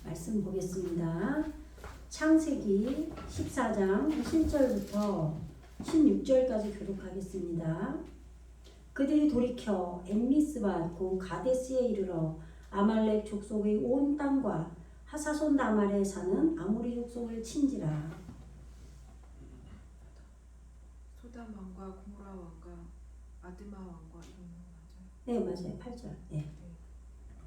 말씀 보겠습니다. 창세기 14장 1절부터 16절까지 교독하겠습니다. 그들이 돌이켜 엠미스밭 고 가데스에 이르러 아말렉 족속의 온 땅과 하사손 다말에 사는 아모리 족속을 친지라. 소담 왕과 고모라 왕과 아드마 왕과 이런 거 맞아요? 네, 맞아요. 8절. 네.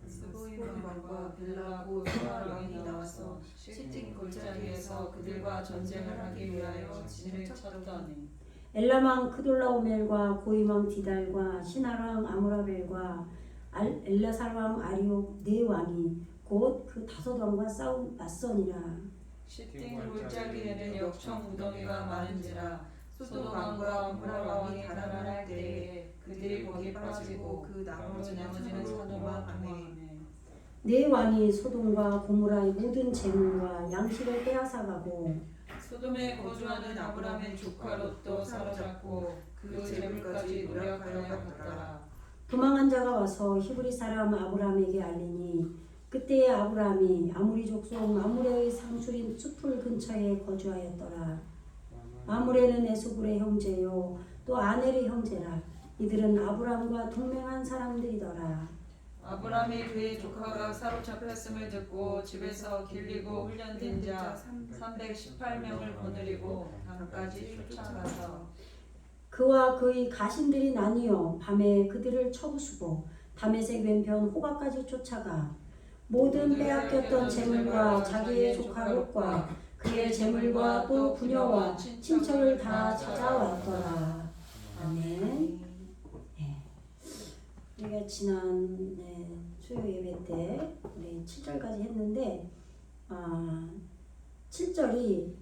스보임 왕과 벨라고 소아 왕이 나와서 시팀 골짜기에서 그들과 전쟁을 하기 위하여 진을 쳤더니 엘람왕 크돌라오멜과 고임왕 디달과 시나랑 아무라벨과 엘라살왕 아리옥 네 왕이 곧 그 다섯 왕과 맞서니라. 시팀 골짜기에는 역청 무더기가 많은지라 소돔 왕과 고모라 왕이 가난할 때에 그들이 거기 빠지고 그 나머지는 소돔 왕 아내이네. 네 왕이 소돔과 고모라의 모든 재물과 양식을 빼앗아가고 소돔에 거주하는 아브람의 조카 롯도 사로잡고 그 재물까지 노력하여 갔더라. 도망한 자가 와서 히브리 사람 아브람에게 알리니 그때에 아브람이 아모리 족속 아므레의 상수린 숲풀 근처에 거주하였더라. 아므레는 에스굴의 형제요 또 아넬의 형제라. 이들은 아브람과 동맹한 사람들이더라. 아브람이 그의 조카가 사로잡혔음을 듣고 집에서 길리고 훈련된 자 318명을 거느리고 단까지 쫓아가서 그와 그의 가신들이 나뉘어 밤에 그들을 쳐부수고 다메섹 왼편 호바까지 쫓아가 모든 빼앗겼던 재물과 자기의 조카 롯과 그의 재물과 또 부녀와 친척을 다 찾아왔더라. 아멘. 우리가 지난 수요 예배 때 우리 7절까지 했는데 7절이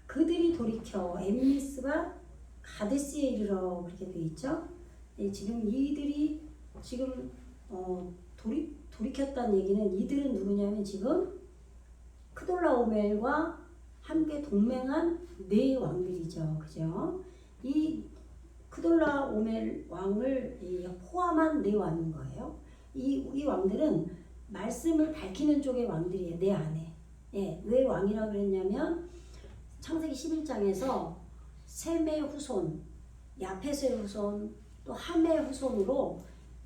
그들이 돌이켜 엠미스가 가데스에 이르러 그렇게 돼 있죠. 지금 이들이 지금 돌이켰다는 얘기는 이들은 누구냐면 지금 크돌라오멜과 함께 동맹한 네 왕들이죠. 그죠? 이 크돌라오멜 왕을 포함한 네 왕인 거예요. 이 왕들은 말씀을 밝히는 쪽의 왕들이에요. 내 안에. 왜 왕이라고 그랬냐면 창세기 11장에서 셈의 후손, 야펫의 후손, 또 함의 후손으로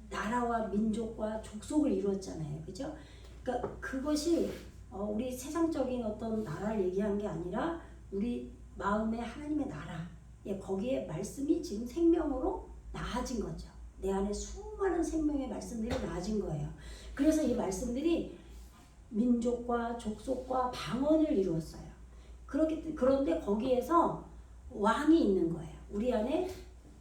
나라와 민족과 족속을 이루었잖아요. 그죠? 그러니까 그것이 우리 세상적인 어떤 나라를 얘기한 게 아니라 우리 마음의 하나님의 나라. 거기에 말씀이 지금 생명으로 나아진 거죠. 내 안에 수많은 생명의 말씀들이 나아진 거예요. 그래서 이 말씀들이 민족과 족속과 방언을 이루었어요. 그런데 거기에서 왕이 있는 거예요. 우리 안에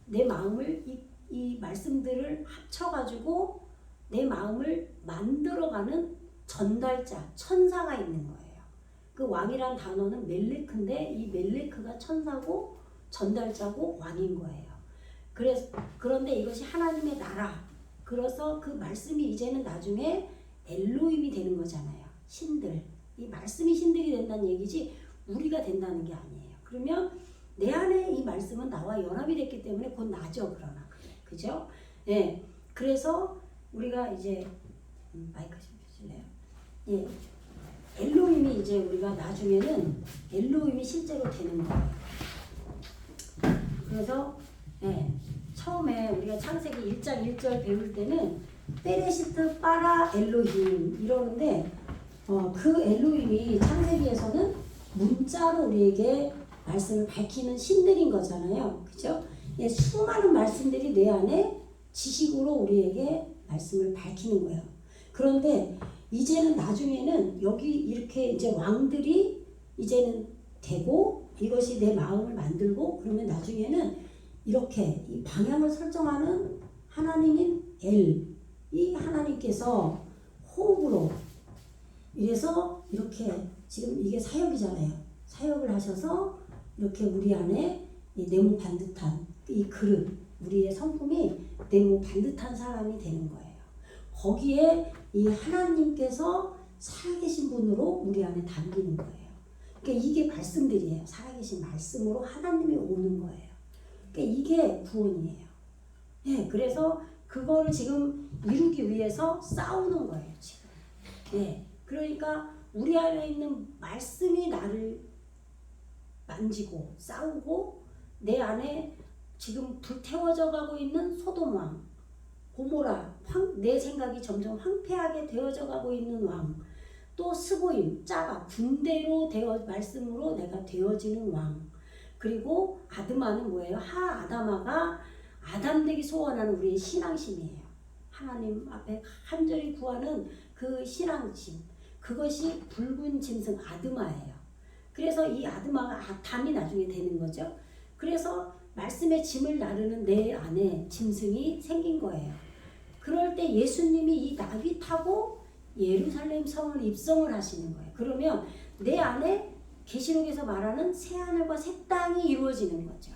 내 마음을 이 말씀들을 합쳐가지고 내 마음을 만들어가는 전달자, 천사가 있는 거예요. 그 왕이란 단어는 멜레크인데 이 멜레크가 천사고 전달자고 왕인 거예요. 그런데 이것이 하나님의 나라. 그래서 그 말씀이 이제는 나중에 엘로힘이 되는 거잖아요. 신들. 이 말씀이 신들이 된다는 얘기지 우리가 된다는 게 아니에요. 그러면 내 안에 이 말씀은 나와 연합이 됐기 때문에 곧 나죠. 그러나. 그죠? 네. 그래서 우리가 이제 마이크 좀 주실래요? 예. 엘로힘이 이제 우리가 나중에는 엘로힘이 실제로 되는 거예요. 그래서 처음에 우리가 창세기 1장 1절 배울 때는 베레시트 빠라 엘로힘 이러는데 그 엘로힘이 창세기에서는 문자로 우리에게 말씀을 밝히는 신들인 거잖아요. 그죠? 수많은 말씀들이 내 안에 지식으로 우리에게 말씀을 밝히는 거예요. 그런데 이제는 나중에는 여기 이렇게 이제 왕들이 이제는 되고 이것이 내 마음을 만들고 그러면 나중에는 이렇게 이 방향을 설정하는 하나님인 이 하나님께서 호흡으로 이래서 이렇게 지금 이게 사역이잖아요. 사역을 하셔서 이렇게 우리 안에 네모 반듯한 이 그릇 우리의 성품이 네모 반듯한 사람이 되는 거예요. 거기에 이 하나님께서 살아계신 분으로 우리 안에 담기는 거예요. 그러니까 이게 말씀들이에요. 살아계신 말씀으로 하나님이 오는 거예요. 그러니까 이게 구원이에요. 그래서 그거를 지금 이루기 위해서 싸우는 거예요. 지금. 그러니까 우리 안에 있는 말씀이 나를 만지고 싸우고 내 안에 지금 불태워져 가고 있는 소돔 왕, 고모라, 내 생각이 점점 황폐하게 되어져 가고 있는 왕, 또 스보임, 짜가, 군대로 말씀으로 내가 되어지는 왕, 그리고 아드마는 뭐예요? 하아다마가 아담되기 소원하는 우리의 신앙심이에요. 하나님 앞에 간절히 구하는 그 신앙심, 그것이 붉은 짐승 아드마예요. 그래서 이 아드마가 담이 나중에 되는 거죠. 그래서 말씀의 짐을 나르는 내 안에 짐승이 생긴 거예요. 그럴 때 예수님이 이 나귀 타고 예루살렘 성을 입성을 하시는 거예요. 그러면 내 안에 계시록에서 말하는 새하늘과 새 땅이 이루어지는 거죠.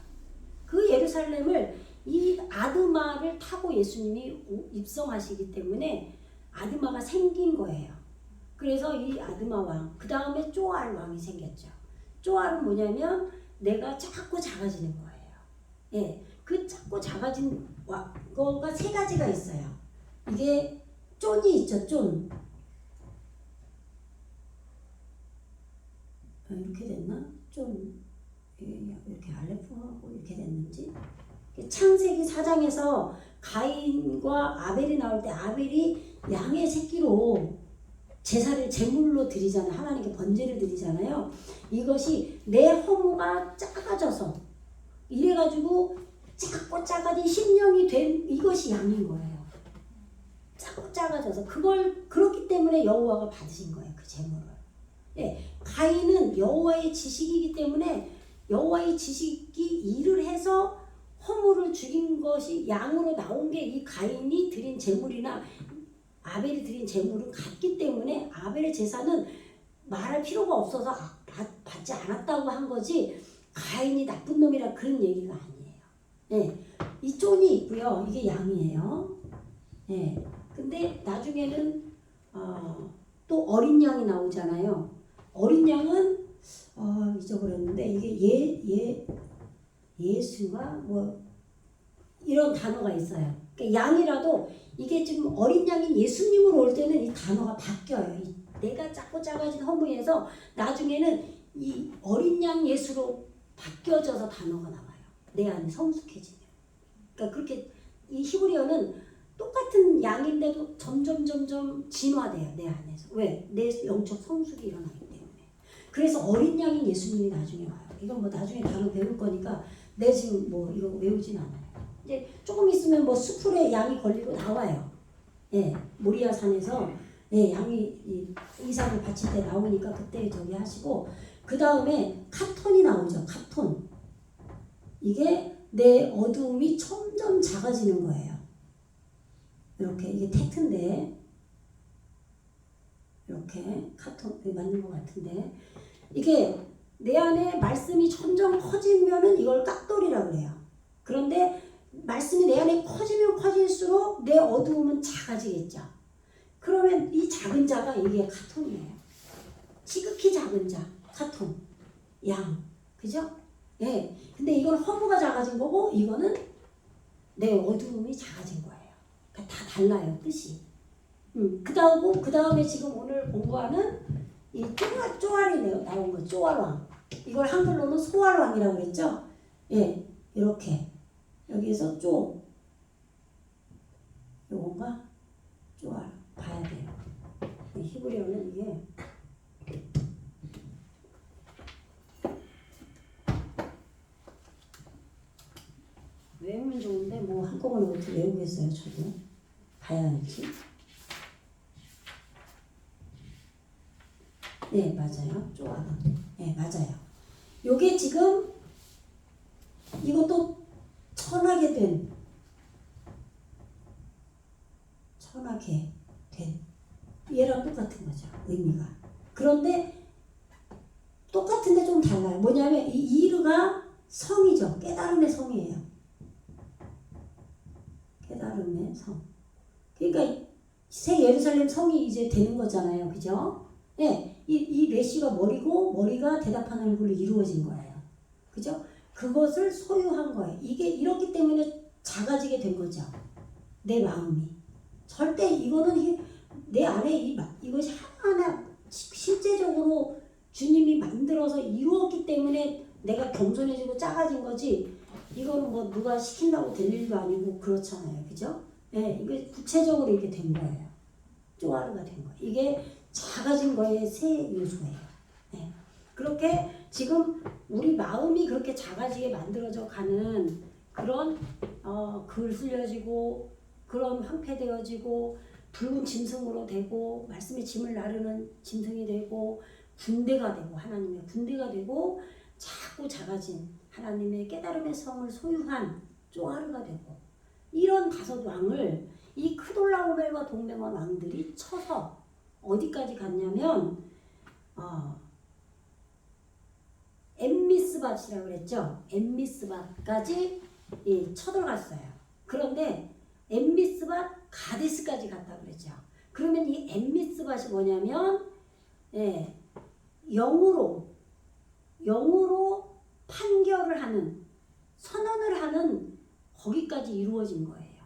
그 예루살렘을 이 아드마를 타고 예수님이 입성하시기 때문에 아드마가 생긴 거예요. 그래서 이 아드마 왕, 그 다음에 쪼알 왕이 생겼죠. 쪼알은 뭐냐면 내가 자꾸 작아지는 거예요. 예, 그 자꾸 작아진 거가 세 가지가 있어요. 이게 쫀이 있죠, 쫀. 이렇게 됐나? 쫀. 이렇게 알레프하고 이렇게 됐는지. 창세기 4장에서 가인과 아벨이 나올 때 아벨이 양의 새끼로 제사를 제물로 드리잖아요. 하나님께 번제를 드리잖아요. 이것이 내 허무가 작아져서 이래가지고 작고 작아진 심령이 된 이것이 양인 거예요. 작고 작아져서 그걸 그렇기 때문에 여호와가 받으신 거예요. 그 제물을. 예, 가인은 여호와의 지식이기 때문에 여호와의 지식이 일을 해서 허물을 죽인 것이 양으로 나온 게 이 가인이 드린 제물이나 아벨이 드린 제물은 같기 때문에 아벨의 제사는 말할 필요가 없어서 받지 않았다고 한 거지 가인이 나쁜 놈이라 그런 얘기가 아니에요. 예, 이 쫀이 있고요. 이게 양이에요. 예, 근데 나중에는 또 어린 양이 나오잖아요. 어린 양은 잊어버렸는데 이게 예수가 뭐 이런 단어가 있어요. 그러니까 양이라도 이게 지금 어린 양인 예수님으로 올 때는 이 단어가 바뀌어요. 내가 작고 작아진 허무에서 나중에는 이 어린 양 예수로 바뀌어져서 단어가 나와요. 내 안에 성숙해지면. 그러니까 그렇게 이 히브리어는 똑같은 양인데도 점점 진화돼요. 내 안에서. 왜? 내 영적 성숙이 일어나기 때문에. 그래서 어린 양인 예수님이 나중에 와요. 이건 뭐 나중에 단어 배울 거니까 내 지금 뭐 이거 외우진 않아요. 이제 조금 있으면 뭐 수풀에 양이 걸리고 나와요. 예, 모리아 산에서 예, 양이 이삭을 바칠 때 나오니까 그때 저기 하시고 그 다음에 카톤이 나오죠. 카톤. 이게 내 어두움이 점점 작아지는 거예요. 이렇게 이게 테트인데 이렇게 카톤 맞는 것 같은데 이게 내 안에 말씀이 점점 커지면은 이걸 깍돌이라고 그래요. 그런데 말씀이 내 안에 커지면 커질수록 내 어두움은 작아지겠죠. 그러면 이 작은 자가 이게 카톤이에요. 지극히 작은 자, 카톤, 양, 그죠? 예. 근데 이건 허무가 작아진 거고 이거는 내 어두움이 작아진 거예요. 그러니까 다 달라요, 뜻이. 그 다음에 지금 오늘 공부하는 이 쪼알이네요. 나온 거, 쪼알왕. 이걸 한글로는 소알왕이라고 그랬죠? 예, 이렇게. 여기에서 요건가? 쪼알. 봐야 돼요. 히브리어는 이게 외우면 좋은데 뭐 한꺼번에 어떻게 외우겠어요, 저도. 봐야 알지. 네, 맞아요. 쪼알. 네, 맞아요. 요게 지금 이것도 천하게 된 얘랑 똑같은 거죠. 의미가. 그런데 똑같은데 좀 달라요. 뭐냐면 이 이르가 성이죠. 깨달음의 성이에요. 깨달음의 성. 그러니까 새 예루살렘 성이 이제 되는 거잖아요. 그죠? 네, 이 메시가 머리가 대답하는 얼굴로 이루어진 거예요. 그죠? 그것을 소유한 거예요. 이게 이렇기 때문에 작아지게 된 거죠. 내 마음이. 절대 이거는 내 안에 이것이 하나하나 실제적으로 주님이 만들어서 이루었기 때문에 내가 겸손해지고 작아진 거지. 이거는 뭐 누가 시킨다고 될 일도 아니고 그렇잖아요. 그죠? 예, 이게 구체적으로 이렇게 된 거예요. 쪼아르가 된 거예요. 이게 작아진 거의 세 요소예요. 예. 그렇게 지금 우리 마음이 그렇게 작아지게 만들어져 가는 그런 글 쓸려지고 그런 황폐되어지고 붉은 짐승으로 되고 말씀의 짐을 나르는 짐승이 되고 군대가 되고 하나님의 군대가 되고 자꾸 작아진 하나님의 깨달음의 성을 소유한 쪼아르가 되고 이런 5왕을 이 크돌라오멜과 동맹원 왕들이 쳐서 어디까지 갔냐면 엠미스밭이라고 그랬죠. 엠미스밭까지 쳐들어갔어요. 그런데 엠미스밭 가데스까지 갔다 그랬죠. 그러면 이 엠미스밭이 뭐냐면 영으로 판결을 하는 선언을 하는 거기까지 이루어진 거예요.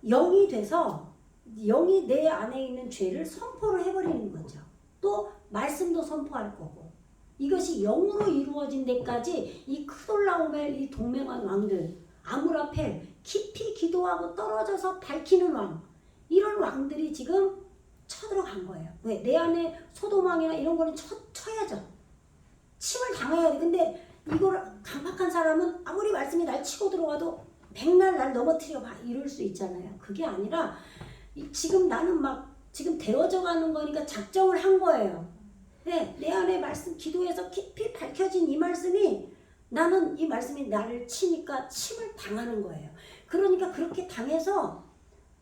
영이 돼서 영이 내 안에 있는 죄를 선포를 해버리는 거죠. 또 말씀도 선포할 거고 이것이 영으로 이루어진 데까지 이 크돌라오멜 이 동맹한 왕들 아므라펠 깊이 기도하고 떨어져서 밝히는 왕 이런 왕들이 지금 쳐들어간 거예요. 왜? 내 안에 소돔왕이나 이런 거는 쳐야죠. 침을 당해야 돼. 근데 이걸 강팍한 사람은 아무리 말씀이 날 치고 들어와도 백날 날 넘어뜨려 봐 이럴 수 있잖아요. 그게 아니라 지금 나는 막 지금 되어져 가는 거니까 작정을 한 거예요. 내 안에 말씀 기도해서 깊이 밝혀진 이 말씀이 나는 이 말씀이 나를 치니까 침을 당하는 거예요. 그러니까 그렇게 당해서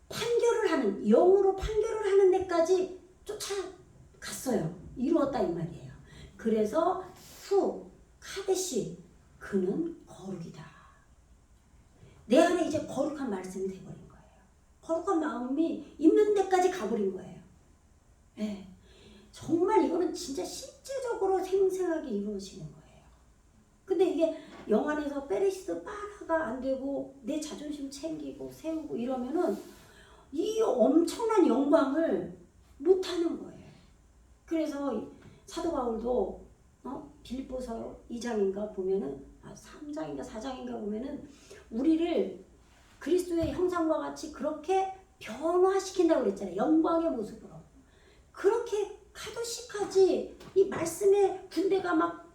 판결을 하는 영으로 판결을 하는 데까지 쫓아갔어요. 이루었다 이 말이에요. 그래서 후 카데시 그는 거룩이다. 내 안에 이제 거룩한 말씀이 돼버린 거예요. 거룩한 마음이 있는 데까지 가버린 거예요. 정말 이거는 진짜 실제적으로 생생하게 이루어지는 거예요. 근데 이게 영안에서 페리시스 빠라가 안 되고 내 자존심 챙기고 세우고 이러면은 이 엄청난 영광을 못하는 거예요. 그래서 사도 바울도 빌립보서 2장인가 보면은 3장인가 4장인가 보면은 우리를 그리스도의 형상과 같이 그렇게 변화시킨다고 그랬잖아요. 영광의 모습으로. 그렇게 카도시까지 이 말씀의 군대가 막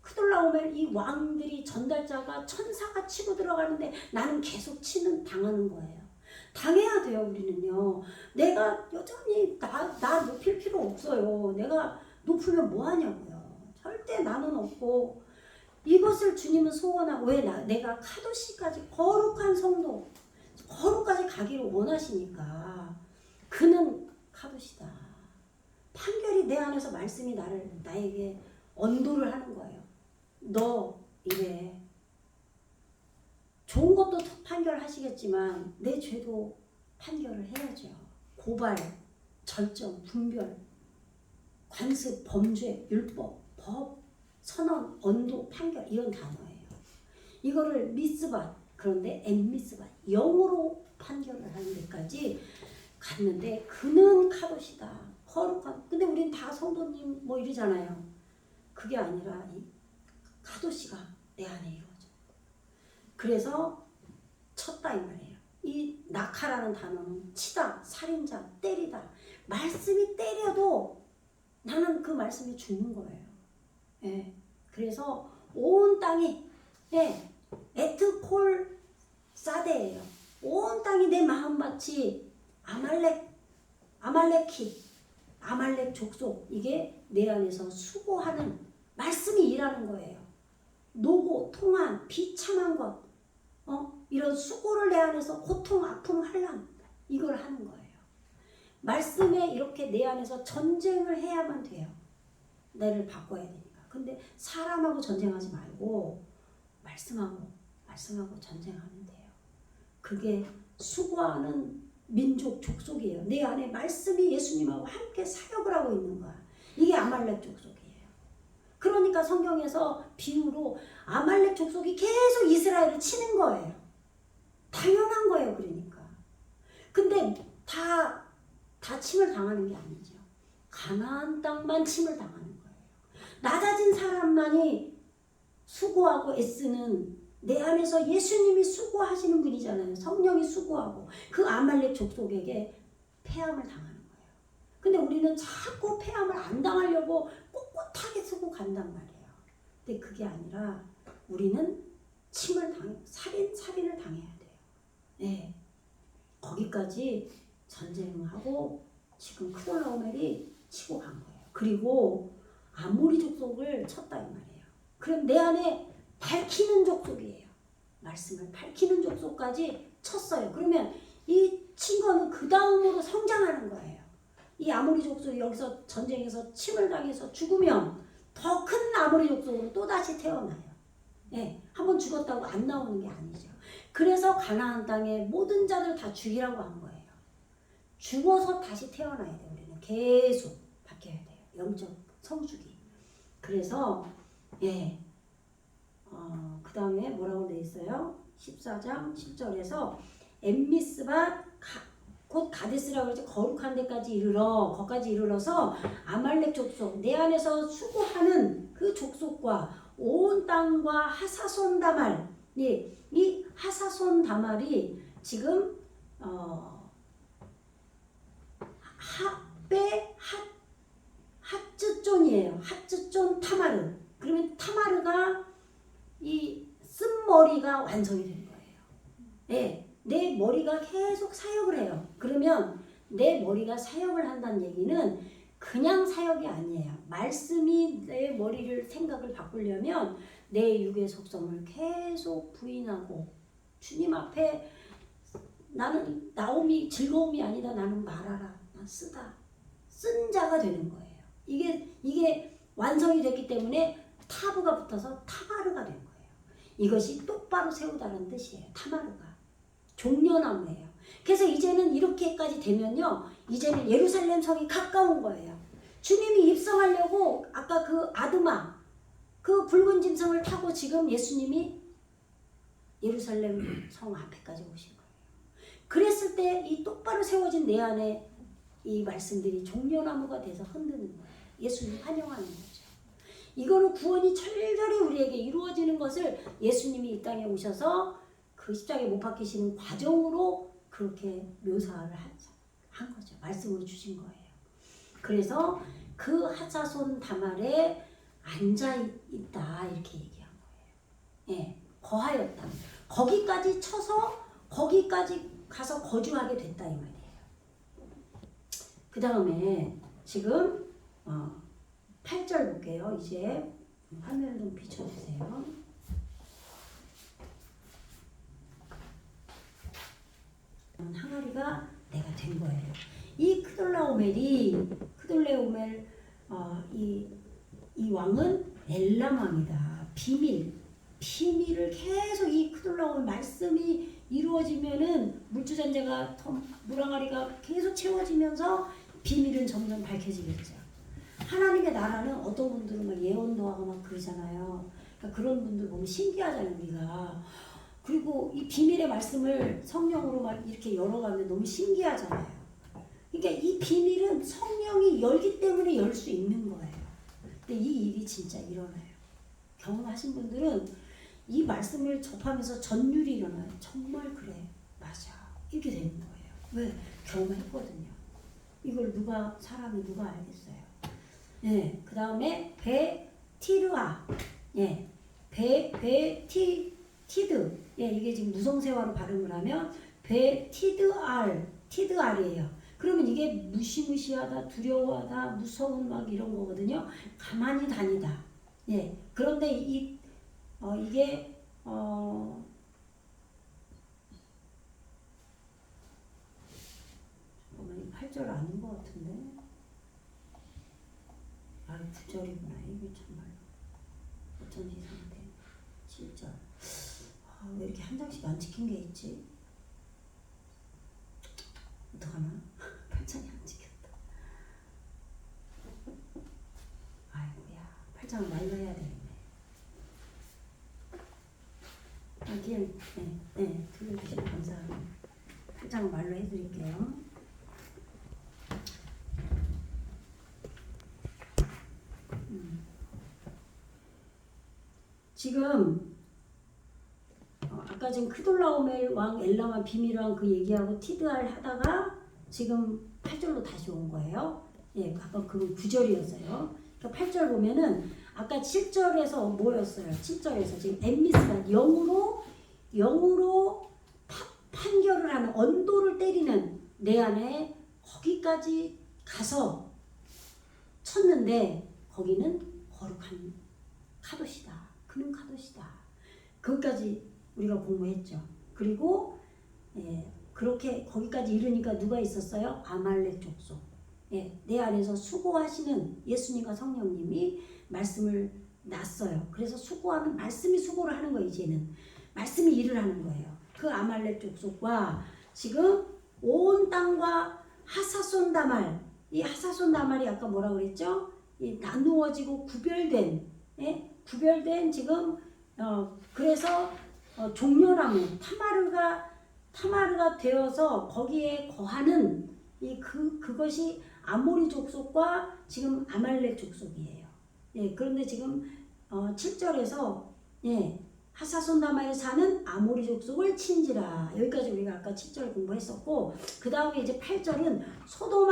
크돌라오멜 이 왕들이 전달자가 천사가 치고 들어가는데 나는 계속 당하는 거예요. 당해야 돼요. 우리는요. 내가 여전히 나 높일 필요 없어요. 내가 높으면 뭐 하냐고요. 절대 나는 없고 이것을 주님은 소원하고 왜 내가 카도시까지 거룩한 성도 거룩까지 가기를 원하시니까 그는 카도시다. 판결이 내 안에서 말씀이 나에게 언도를 하는 거예요. 너 이래. 좋은 것도 판결하시겠지만 내 죄도 판결을 해야죠. 고발, 절정, 분별, 관습, 범죄, 율법, 법, 선언, 언도, 판결 이런 단어예요. 이거를 미스밭 그런데 엠미스밭 영으로 판결을 하는 데까지 갔는데 그는 카도시다. 거룩한. 근데 우린 다 성도님 뭐 이러잖아요. 그게 아니라 이 카도시가 내 안에 이루어져. 그래서 쳤다 이 말이에요. 이 낙하라는 단어는 치다, 살인자, 때리다. 말씀이 때려도 나는 그 말씀이 죽는 거예요. 그래서 온 땅이 에트콜 사데예요. 온 땅이 내 마음밭이 아말렉 족속 이게 내 안에서 수고하는 말씀이 일하는 거예요. 노고, 통한, 비참한 것 이런 수고를 내 안에서 고통, 아픔, 환난 이걸 하는 거예요. 말씀에 이렇게 내 안에서 전쟁을 해야만 돼요. 나를 바꿔야 되니까. 근데 사람하고 전쟁하지 말고 말씀하고 전쟁하면 돼요. 그게 수고하는 민족, 족속이에요. 내 안에 말씀이 예수님하고 함께 사역을 하고 있는 거야. 이게 아말렉 족속이에요. 그러니까 성경에서 비유로 아말렉 족속이 계속 이스라엘을 치는 거예요. 당연한 거예요. 그러니까. 근데 다 침을 당하는 게 아니죠. 가나안 땅만 침을 당하는 거예요. 낮아진 사람만이 수고하고 애쓰는, 내 안에서 예수님이 수고하시는 분이잖아요. 성령이 수고하고 그 아말렉 족속에게 패함을 당하는 거예요. 근데 우리는 자꾸 패함을 안 당하려고 꼿꼿하게 쓰고 간단 말이에요. 근데 그게 아니라 우리는 살인을 당해야 돼요. 네. 거기까지 전쟁하고 지금 크돌라오멜이 치고 간 거예요. 그리고 아모리 족속을 쳤다 이 말이에요. 그럼 내 안에 밝히는 족속이에요. 말씀을 밝히는 족속까지 쳤어요. 그러면 이 친 거는 그 다음으로 성장하는 거예요. 이 아모리 족속이 여기서 전쟁에서 침을 당해서 죽으면 더 큰 아모리 족속으로 또다시 태어나요. 예, 한번 죽었다고 안 나오는 게 아니죠. 그래서 가나안 땅의 모든 자들 다 죽이라고 한 거예요. 죽어서 다시 태어나야 돼요. 우리는 계속 바뀌어야 돼요. 영적 성숙이. 그래서 그 다음에 뭐라고 돼 있어요? 14장 10절에서 엠미스바 곧 가데스라고 그러죠. 거룩한 데까지 거기까지 이르러서 아말렉 족속, 내 안에서 수고하는 그 족속과 온 땅과 하사손 다말, 이 하사손 다말이 지금 핫즈존이에요. 핫즈존 타마르. 그러면 타마르가 이 쓴머리가 완성이 된 거예요. 네, 내 머리가 계속 사역을 해요. 그러면 내 머리가 사역을 한다는 얘기는 그냥 사역이 아니에요. 말씀이 내 머리를 생각을 바꾸려면 내 육의 속성을 계속 부인하고 주님 앞에 나는 나옴이 즐거움이 아니다. 나는 말하라. 난 쓰다. 쓴 자가 되는 거예요. 이게 완성이 됐기 때문에 타브가 붙어서 타마르가 된 거예요. 이것이 똑바로 세우다는 뜻이에요. 타마르가. 종려나무예요. 그래서 이제는 이렇게까지 되면요. 이제는 예루살렘 성이 가까운 거예요. 주님이 입성하려고 아까 그 아드마, 그 붉은 짐승을 타고 지금 예수님이 예루살렘 성 앞에까지 오신 거예요. 그랬을 때 이 똑바로 세워진 내 안에 이 말씀들이 종려나무가 돼서 흔드는 거예요. 예수님 환영하는 거죠. 이거는 구원이 철저히 우리에게 이루어지는 것을 예수님이 이 땅에 오셔서 그 십자가에 못 박히시는 과정으로 그렇게 묘사를 한 거죠. 말씀으로 주신 거예요. 그래서 그 하사손 다말에 앉아있다 이렇게 얘기한 거예요. 예, 거하였다. 거기까지 쳐서 거기까지 가서 거주하게 됐다 이 말이에요. 그 다음에 지금 8절 볼게요. 이제 화면을 좀 비춰주세요. 항아리가 내가 된 거예요. 이 크돌라오멜 이 왕은 엘람 왕이다. 비밀을 계속 이 크돌라오멜 말씀이 이루어지면은 물주잔재가 물항아리가 계속 채워지면서 비밀은 점점 밝혀지겠죠. 하나님의 나라는 어떤 분들은 막 예언도 하고 막 그러잖아요. 그러니까 그런 분들 보면 신기하잖아요, 우리가. 그리고 이 비밀의 말씀을 성령으로 막 이렇게 열어가면 너무 신기하잖아요. 그러니까 이 비밀은 성령이 열기 때문에 열 수 있는 거예요. 근데 이 일이 진짜 일어나요. 경험하신 분들은 이 말씀을 접하면서 전율이 일어나요. 정말 그래, 맞아, 이렇게 되는 거예요. 왜? 경험했거든요. 이걸 사람이 누가 알겠어요? 네, 그 다음에 베티르아, 예, 티드, 예, 이게 지금 무성세화로 발음을 하면 티드알이에요. 그러면 이게 무시무시하다, 두려워하다, 무서운 막 이런 거거든요. 가만히 다니다. 예, 그런데 이게 8절 아닌 것 같은데. 9절이구나. 이게 정말 어쩐지 이상한데. 7절. 왜 이렇게 한 장씩 안 찍힌 게 있지? 어떡하나? 8장이 안 찍혔다. 아이고야. 8장을 말로 해야 되겠네. 네, 들려주시면 감사합니다. 8장을 말로 해드릴게요. 지금 아까 지금 크돌라오멜 왕, 엘라만 비밀 왕 그 얘기하고 티드알 하다가 지금 8절로 다시 온 거예요. 예, 아까 그건 9절이었어요. 그러니까 8절 보면은 아까 7절에서 뭐였어요? 7절에서 지금 엠미스가 영으로 판결을 하는, 언도를 때리는 내 안에 거기까지 가서 쳤는데 거기는 거룩한 카도시다. 그는 카도시다. 거기까지 우리가 공부했죠. 그리고 그렇게 거기까지 이르니까 누가 있었어요? 아말렉 족속. 내 안에서 수고하시는 예수님과 성령님이 말씀을 놨어요. 그래서 수고하는, 말씀이 수고를 하는 거예요. 이제는 말씀이 일을 하는 거예요. 그 아말렉 족속과 지금 온 땅과 하사손 다말, 이 하사손 다말이 아까 뭐라 그랬죠? 이 나누어지고 구별된 지금 그래서 종려나무 타마르가 되어서 거기에 거하는 그것이 아모리 족속과 지금 아말렉 족속이에요. 그런데 지금 7절에서 하사손 다말에 사는 아모리 족속을 친지라. 여기까지 우리가 아까 7절 공부했었고, 그 다음에 이제 8절은 소돔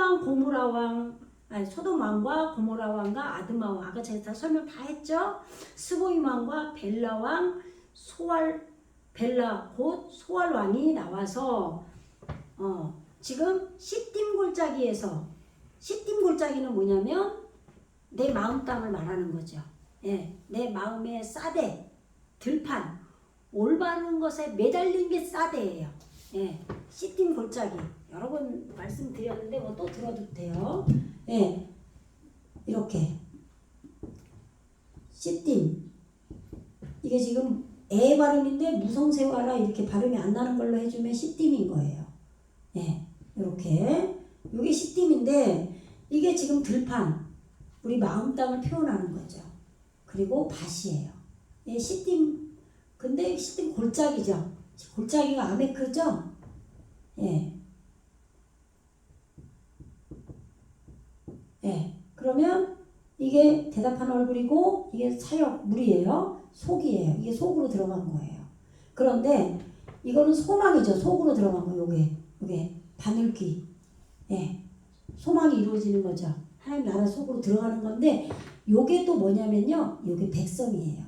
왕과 고모라 왕과 아드마 왕, 아까 제가 다 설명 다 했죠. 스보임 왕과 벨라 왕, 벨라 곧 소알 왕이 나와서 지금 시딤 골짜기는 뭐냐면 내 마음 땅을 말하는 거죠. 내 마음의 싸대, 들판, 올바른 것에 매달린 게 싸대예요. 시딤 골짜기 여러 번 말씀드렸는데 뭐 또 들어도 돼요. 이렇게 시딤, 이게 지금 애 발음인데 무성세화라 이렇게 발음이 안 나는 걸로 해주면 시딤인 거예요. 이렇게 이게 시딤인데 이게 지금 들판, 우리 마음 땅을 표현하는 거죠. 그리고 밭이에요. 시딤, 근데 시딤 골짜기죠. 골짜기가 아메크죠. 그러면 이게 대답한 얼굴이고 이게 사역 물이에요. 속이에요. 이게 속으로 들어간 거예요. 그런데 이거는 소망이죠. 속으로 들어간 거. 요게 바늘귀. 소망이 이루어지는 거죠. 하나님 나라 속으로 들어가는 건데, 요게 또 뭐냐면요, 요게 백성이에요.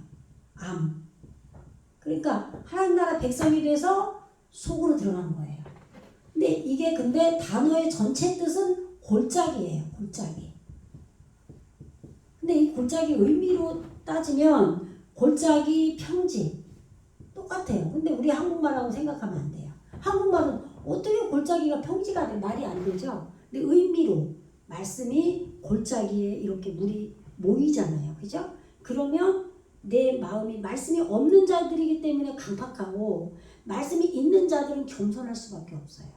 그러니까 하나님 나라 백성이 돼서 속으로 들어간 거예요. 근데 단어의 전체 뜻은 골짜기예요. 골짜기. 근데 이 골짜기 의미로 따지면 골짜기, 평지 똑같아요. 근데 우리 한국말하고 생각하면 안 돼요. 한국말은 어떻게 골짜기가 평지가 돼? 말이 안 되죠. 근데 의미로 말씀이 골짜기에 이렇게 물이 모이잖아요. 그죠? 그러면 내 마음이, 말씀이 없는 자들이기 때문에 강팍하고 말씀이 있는 자들은 겸손할 수밖에 없어요.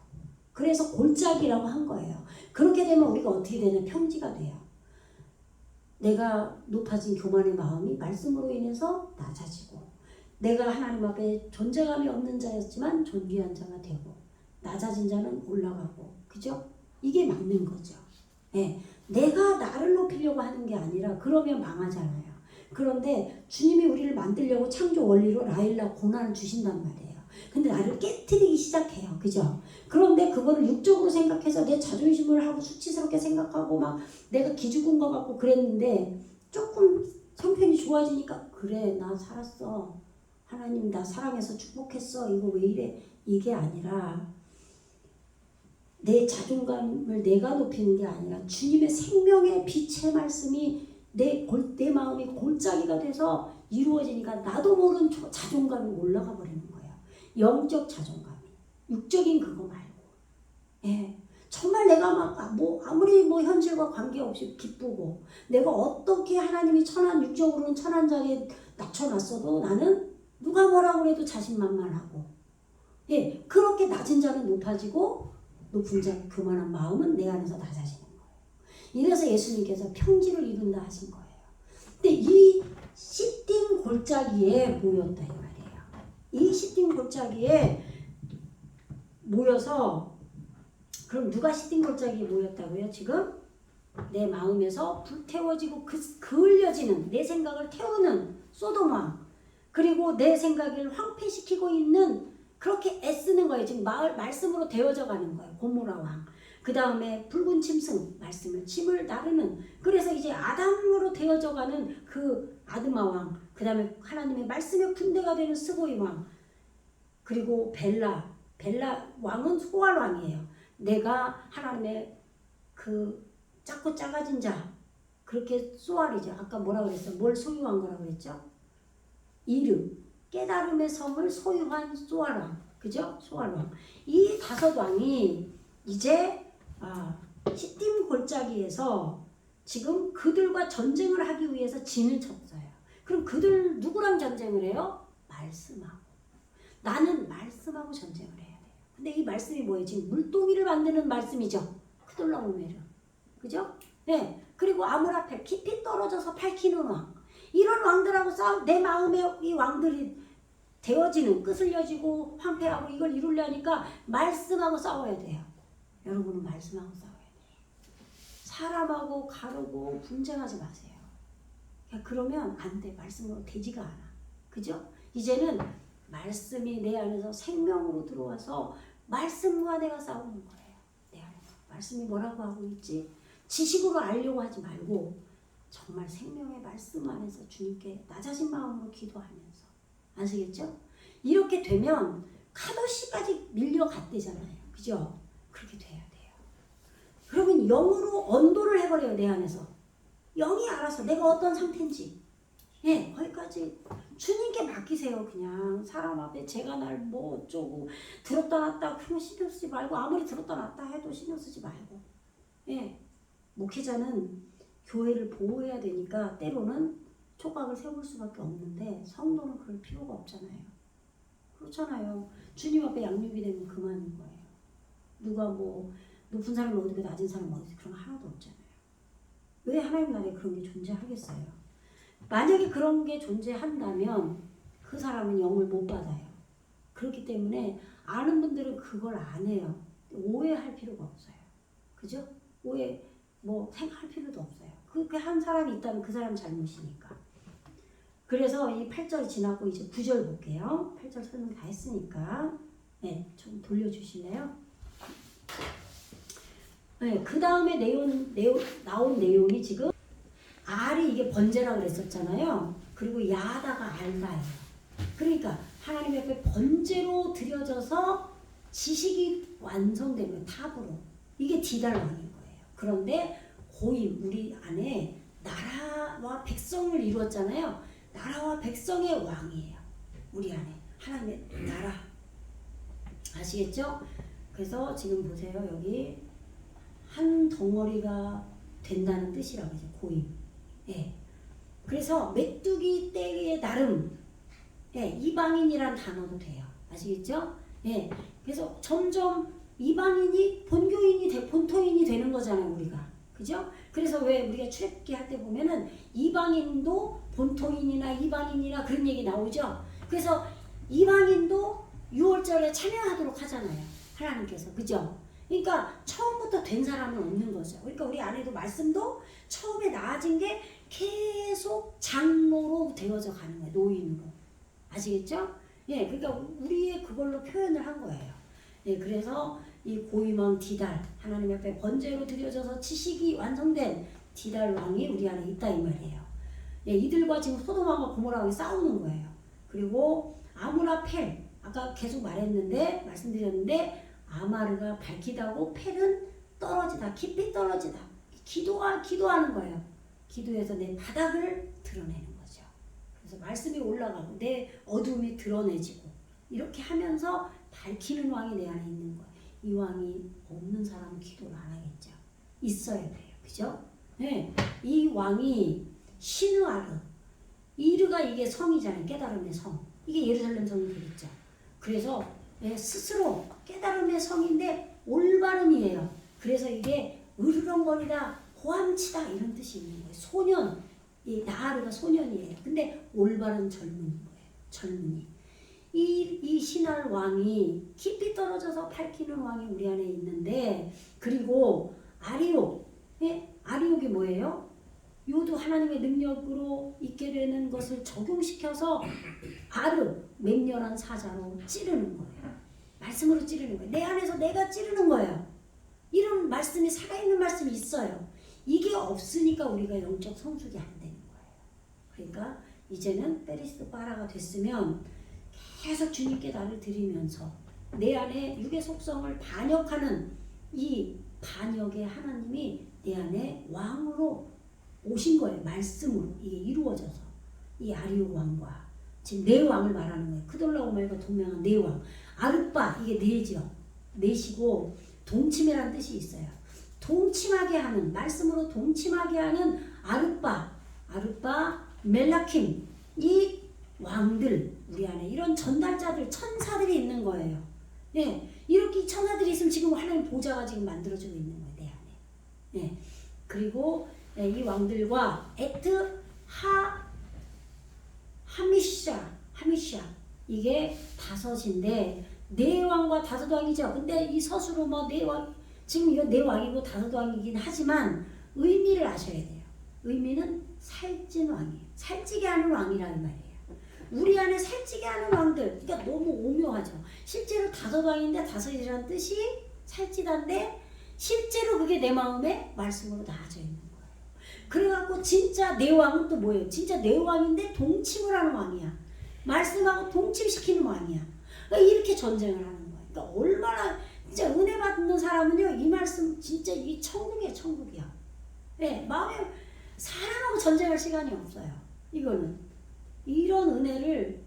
그래서 골짜기라고 한 거예요. 그렇게 되면 우리가 어떻게 되냐? 평지가 돼요. 내가 높아진 교만의 마음이 말씀으로 인해서 낮아지고, 내가 하나님 앞에 존재감이 없는 자였지만 존귀한 자가 되고, 낮아진 자는 올라가고, 그죠? 이게 맞는 거죠. 내가 나를 높이려고 하는 게 아니라 그러면 망하잖아요. 그런데 주님이 우리를 만들려고 창조 원리로 라일락 고난을 주신단 말이에요. 근데 나를 깨트리기 시작해요. 그죠? 그런데 그거를 육적으로 생각해서 내 자존심을 하고 수치스럽게 생각하고 막 내가 기죽은 것 같고 그랬는데, 조금 형편이 좋아지니까 그래, 나 살았어. 하나님 나 사랑해서 축복했어. 이거 왜 이래? 이게 아니라 내 자존감을 내가 높이는 게 아니라 주님의 생명의 빛의 말씀이 내 마음이 골짜기가 돼서 이루어지니까 나도 모르는 자존감이 올라가 버리는 거예요. 영적 자존감이. 육적인 그거 말고. 정말 내가 막 아무리 현실과 관계없이 기쁘고, 내가 어떻게 하나님이 육적으로는 천한 자리에 낮춰놨어도 나는 누가 뭐라고 해도 자신만만하고, 그렇게 낮은 자는 높아지고 높은 자 교만한 마음은 내 안에서 낮아지는 거예요. 이래서 예수님께서 평지를 이룬다 하신 거예요. 근데 이 시딤 골짜기에 모였다 이 말이에요. 이 시딤 골짜기에 모여서, 그럼 누가 시딤 골짜기에 모였다고요? 지금 내 마음에서 불태워지고 그을려지는 내 생각을 태우는 소돔 왕, 그리고 내 생각을 황폐시키고 있는 그렇게 애쓰는 거예요. 지금 말씀으로 되어져 가는 거예요. 고모라 왕. 그 다음에 붉은 짐승 말씀을 침을 나르는 그래서 이제 아담으로 되어져 가는 그 아드마 왕. 그 다음에 하나님의 말씀의 군대가 되는 스고이 왕. 그리고 벨라 왕은 소알 왕이에요. 내가 하나님의 그 작고 작아진 자 그렇게 소알이죠. 아까 뭐라 그랬어요? 뭘 소유한 거라고 그랬죠? 이르 깨달음의 섬을 소유한 소알 왕. 그죠? 소알 왕. 이 5왕이 이제 시딤 골짜기에서 지금 그들과 전쟁을 하기 위해서 진을 쳤어요. 그럼 그들 누구랑 전쟁을 해요? 말씀하고. 나는 말씀하고 전쟁을 해야 돼요. 근데 이 말씀이 뭐예요? 지금 물동이를 만드는 말씀이죠. 크돌라오메르. 그죠? 네. 그리고 아므라펠 깊이 떨어져서 밝히는 왕. 이런 왕들하고 내 마음에 이 왕들이 되어지는 끄슬려지고 황폐하고 이걸 이루려니까 말씀하고 싸워야 돼요. 여러분은 말씀하고 싸워야 돼요. 사람하고 가르고 분쟁하지 마세요. 그러면 안 돼. 말씀으로 되지가 않아. 그죠? 이제는 말씀이 내 안에서 생명으로 들어와서 말씀과 내가 싸우는 거예요. 내 안에서. 말씀이 뭐라고 하고 있지? 지식으로 알려고 하지 말고 정말 생명의 말씀 안에서 주님께 낮아진 마음으로 기도하면서 아시겠죠? 이렇게 되면 카도시까지 밀려갔대잖아요. 그죠? 그렇게 돼야 돼요. 그러면 영으로 언도를 해버려요. 내 안에서. 영이 알아서 내가 어떤 상태인지 예, 거기까지 주님께 맡기세요. 그냥 사람 앞에 제가 날 뭐 어쩌고 들었다 놨다 그런 신경 쓰지 말고 아무리 들었다 놨다 해도 신경 쓰지 말고 예, 목회자는 교회를 보호해야 되니까 때로는 촉각을 세울 수밖에 없는데 성도는 그럴 필요가 없잖아요. 그렇잖아요. 주님 앞에 양육이 되면 그만인 거예요. 누가 뭐 높은 사람이 어디고 낮은 사람이 어디고 그런 거 하나도 없잖아요. 왜 하나님 나라에 그런 게 존재하겠어요? 만약에 그런 게 존재한다면 그 사람은 영을 못 받아요. 그렇기 때문에 아는 분들은 그걸 안 해요. 오해할 필요가 없어요. 그죠? 오해 뭐 생각할 필요도 없어요. 그렇게 한 사람이 있다면 그 사람 잘못이니까. 그래서 이 8절 지나고 이제 9절 볼게요. 8절 설명 다 했으니까 네, 좀 돌려주실래요? 네, 그 다음에 나온 내용이 지금 알이 이게 번제라고 그랬었잖아요. 그리고 야다가 알다예요. 그러니까 하나님 앞에 번제로 드려져서 지식이 완성되면 탑으로 이게 디달 왕인 거예요. 그런데 고임 우리 안에 나라와 백성을 이루었잖아요. 나라와 백성의 왕이에요. 우리 안에 하나님의 나라 아시겠죠? 그래서 지금 보세요. 여기 한 덩어리가 된다는 뜻이라고 하죠. 고임. 예. 그래서 메뚜기 떼의 나름 예, 이방인이란 단어도 돼요. 아시겠죠? 예. 그래서 점점 이방인이 본토인이 되는 거잖아요, 우리가. 그죠? 그래서 왜 우리가 출애굽기 할 때 보면은 이방인도 본토인이나 이방인이나 그런 얘기 나오죠? 그래서 이방인도 6월절에 참여하도록 하잖아요. 하나님께서. 그죠? 그러니까 처음부터 된 사람은 없는 거죠. 그러니까 우리 안에도 말씀도 처음에 나아진 게 계속 장로로 되어져 가는 거예요. 노인으로. 아시겠죠? 예, 그러니까 우리의 그걸로 표현을 한 거예요. 예, 그래서 이 고임왕 디달 하나님 앞에 번제로 드려져서 지식이 완성된 디달 왕이 우리 안에 있다 이 말이에요. 예, 이들과 지금 소돔왕과 고모라 왕이 싸우는 거예요. 그리고 아므라펠 아까 계속 말씀드렸는데 아마르가 밝히다고 펠은 떨어지다 깊이 떨어지다 기도하는 거예요. 기도해서 내 바닥을 드러내는 거죠. 그래서 말씀이 올라가고 내 어둠이 드러내지고 이렇게 하면서 밝히는 왕이 내 안에 있는 거예요. 이 왕이 없는 사람은 기도를 안 하겠죠. 있어야 돼요. 그죠? 네. 이 왕이 시느아르 이르가 이게 성이잖아요. 깨달음의 성. 이게 예루살렘 성이 되겠죠. 그래서 스스로 깨달음의 성인데 올바름이에요. 그래서 이게 으르렁거리다 고함치다 이런 뜻이 있는 거예요. 소년, 이 나하르가 소년이에요. 근데 올바른 젊은인 거예요. 젊은이. 이 신할 왕이 깊이 떨어져서 밝히는 왕이 우리 안에 있는데 그리고 아리옥, 아리옥이 뭐예요? 요도 하나님의 능력으로 있게 되는 것을 적용시켜서 아르 맹렬한 사자로 찌르는 거예요. 말씀으로 찌르는 거예요. 내 안에서 내가 찌르는 거예요. 이런 말씀이 살아있는 말씀이 있어요. 이게 없으니까 우리가 영적 성숙이 안 되는 거예요. 그러니까 이제는 페리스 바라가 됐으면 계속 주님께 나를 드리면서 내 안에 육의 속성을 반역하는 이 반역의 하나님이 내 안에 왕으로 오신 거예요. 말씀으로 이게 이루어져서 이 아리오 왕과 지금 네 왕을 말하는 거예요. 크돌라오멜과 동맹한 네 왕. 아르빠 이게 네죠. 네시고 동침이라는 뜻이 있어요. 동침하게 하는 말씀으로 동침하게 하는 아르빠 멜라킴 이 왕들 우리 안에 이런 전달자들 천사들이 있는 거예요. 예, 이렇게 천사들이 있으면 지금 하나님 보좌가 지금 만들어지고 있는 거예요. 내 안에. 예, 그리고 이 왕들과 에트 하미샤 이게 다섯인데 네 왕과 다섯 왕이죠. 근데 이 서수로 뭐 네 왕 지금 이거 네 왕이고 다섯 왕이긴 하지만 의미를 아셔야 돼요. 의미는 살찐 왕이에요. 살찌게 하는 왕이라는 말이에요. 우리 안에 살찌게 하는 왕들. 그러니까 너무 오묘하죠. 실제로 다섯 왕인데 다섯이라는 뜻이 살찌다인데 실제로 그게 내 마음에 말씀으로 나아져 있는 거예요. 그래갖고 진짜 내 왕은 또 뭐예요? 진짜 내 왕인데 동침을 하는 왕이야. 말씀하고 동침시키는 왕이야. 그러니까 이렇게 전쟁을 하는 거야. 그러니까 얼마나 진짜 은혜 받는 사람은요, 이 말씀 진짜 이 천국이야, 천국이야. 네, 마음에 사람하고 전쟁할 시간이 없어요. 이거는 이런 은혜를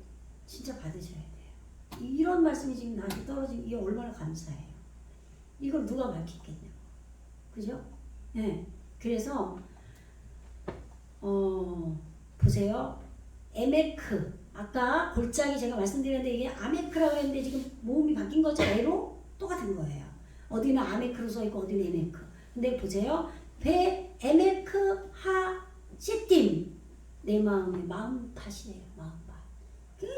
진짜 받으셔야 돼요. 이런 말씀이 지금 나한테 떨어지면 이게 얼마나 감사해요. 이걸 누가 밝히겠냐고. 그죠? 네. 그래서 보세요. 에메크 아까 골짜기 제가 말씀드렸는데 이게 아메크라고 했는데 지금 모음이 바뀐 거죠. 에로 똑같은 거예요. 어디는 아메크로 써 있고 어디는 에메크. 근데 보세요. 베 에메크 하 시팀 내 마음의 마음밭이에요. 마음밭.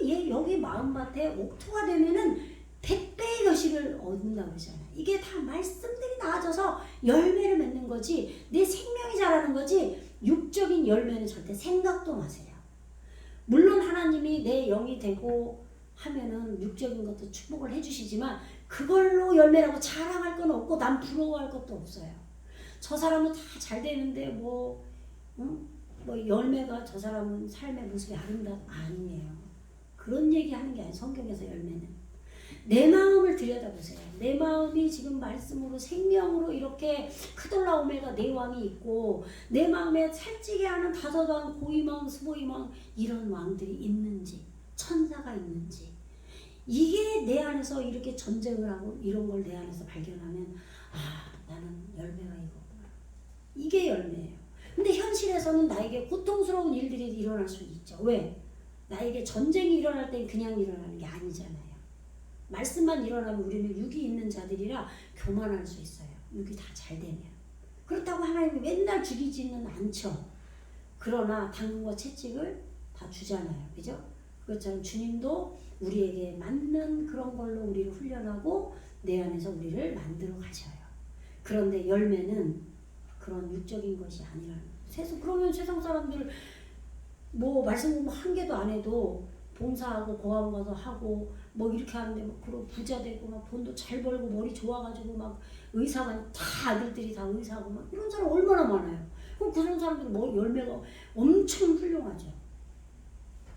얘 여기 마음밭에 옥토가 되면은 100배의 결실을 얻는다고 그러잖아요. 이게 다 말씀들이 나아져서 열매를 맺는 거지 내 생명이 자라는 거지 육적인 열매는 절대 생각도 마세요. 물론 하나님이 내 영이 되고 하면은 육적인 것도 축복을 해주시지만 그걸로 열매라고 자랑할 건 없고 난 부러워할 것도 없어요. 저 사람은 다 잘 되는데 뭐 열매가 저 사람은 삶의 모습이 아니에요. 그런 얘기하는 게 아니에요. 성경에서 열매는 내 마음을 들여다보세요. 내 마음이 지금 말씀으로 생명으로 이렇게 크돌라오멜과 네 왕이 있고 내 마음에 살찌게 하는 다섯 왕, 고이망, 스보이망 이런 왕들이 있는지 천사가 있는지 이게 내 안에서 이렇게 전쟁을 하고 이런 걸 내 안에서 발견하면 나는 열매가 이거구나. 이게 열매예요. 근데 현실에서는 나에게 고통스러운 일들이 일어날 수 있죠. 왜? 나에게 전쟁이 일어날 땐 그냥 일어나는 게 아니잖아요. 말씀만 일어나면 우리는 육이 있는 자들이라 교만할 수 있어요. 육이 다 잘 되면. 그렇다고 하나님이 맨날 죽이지는 않죠. 그러나 당근과 채찍을 다 주잖아요. 그죠? 그것처럼 주님도 우리에게 맞는 그런 걸로 우리를 훈련하고 내 안에서 우리를 만들어 가셔요. 그런데 열매는 그런 육적인 것이 아니라는 거예요. 그러면 세상 사람들 뭐 말씀 공부 한 개도 안 해도 봉사하고 고아원 가서 하고 뭐 이렇게 하는데 막 그러고 부자 되고 막 돈도 잘 벌고 머리 좋아가지고 막 의사가 다 아들들이 다 의사하고 막 이런 사람 얼마나 많아요. 그럼 그런 사람들은 뭐 열매가 엄청 훌륭하죠.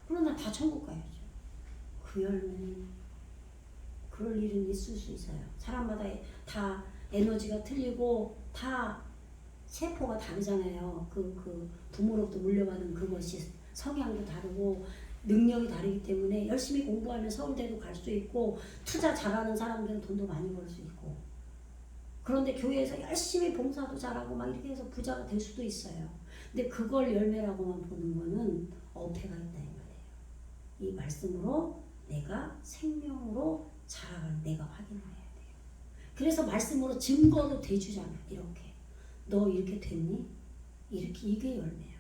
그러나 다 천국 가야죠. 그 열매는 그럴 일은 있을 수 있어요. 사람마다 다 에너지가 틀리고 다 세포가 다르잖아요. 그 부모로부터 물려받은 그것이 성향도 다르고 능력이 다르기 때문에 열심히 공부하면 서울대도 갈 수 있고 투자 잘하는 사람들은 돈도 많이 벌 수 있고 그런데 교회에서 열심히 봉사도 잘하고 막 이렇게 해서 부자가 될 수도 있어요. 근데 그걸 열매라고만 보는 거는 어폐가 있다 이 말이에요. 이 말씀으로 내가 생명으로 자라가는 내가 확인해야 돼요. 그래서 말씀으로 증거도 대주잖아. 이렇게 너 이렇게 됐니? 이렇게 이게 열매야.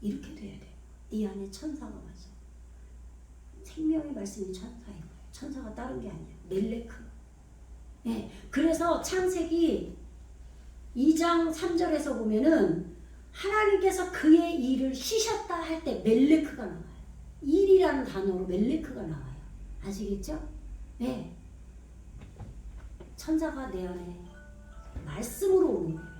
이렇게 돼야 돼. 네 안에 천사가 와서 생명의 말씀이 천사인 거예요. 천사가 다른 게 아니야. 멜레크. 네. 그래서 창세기 2장 3절에서 보면은 하나님께서 그의 일을 쉬셨다 할 때 멜레크가 나와요. 일이라는 단어로 멜레크가 나와요. 아시겠죠? 네. 천사가 내 안에 말씀으로 오는 거예요.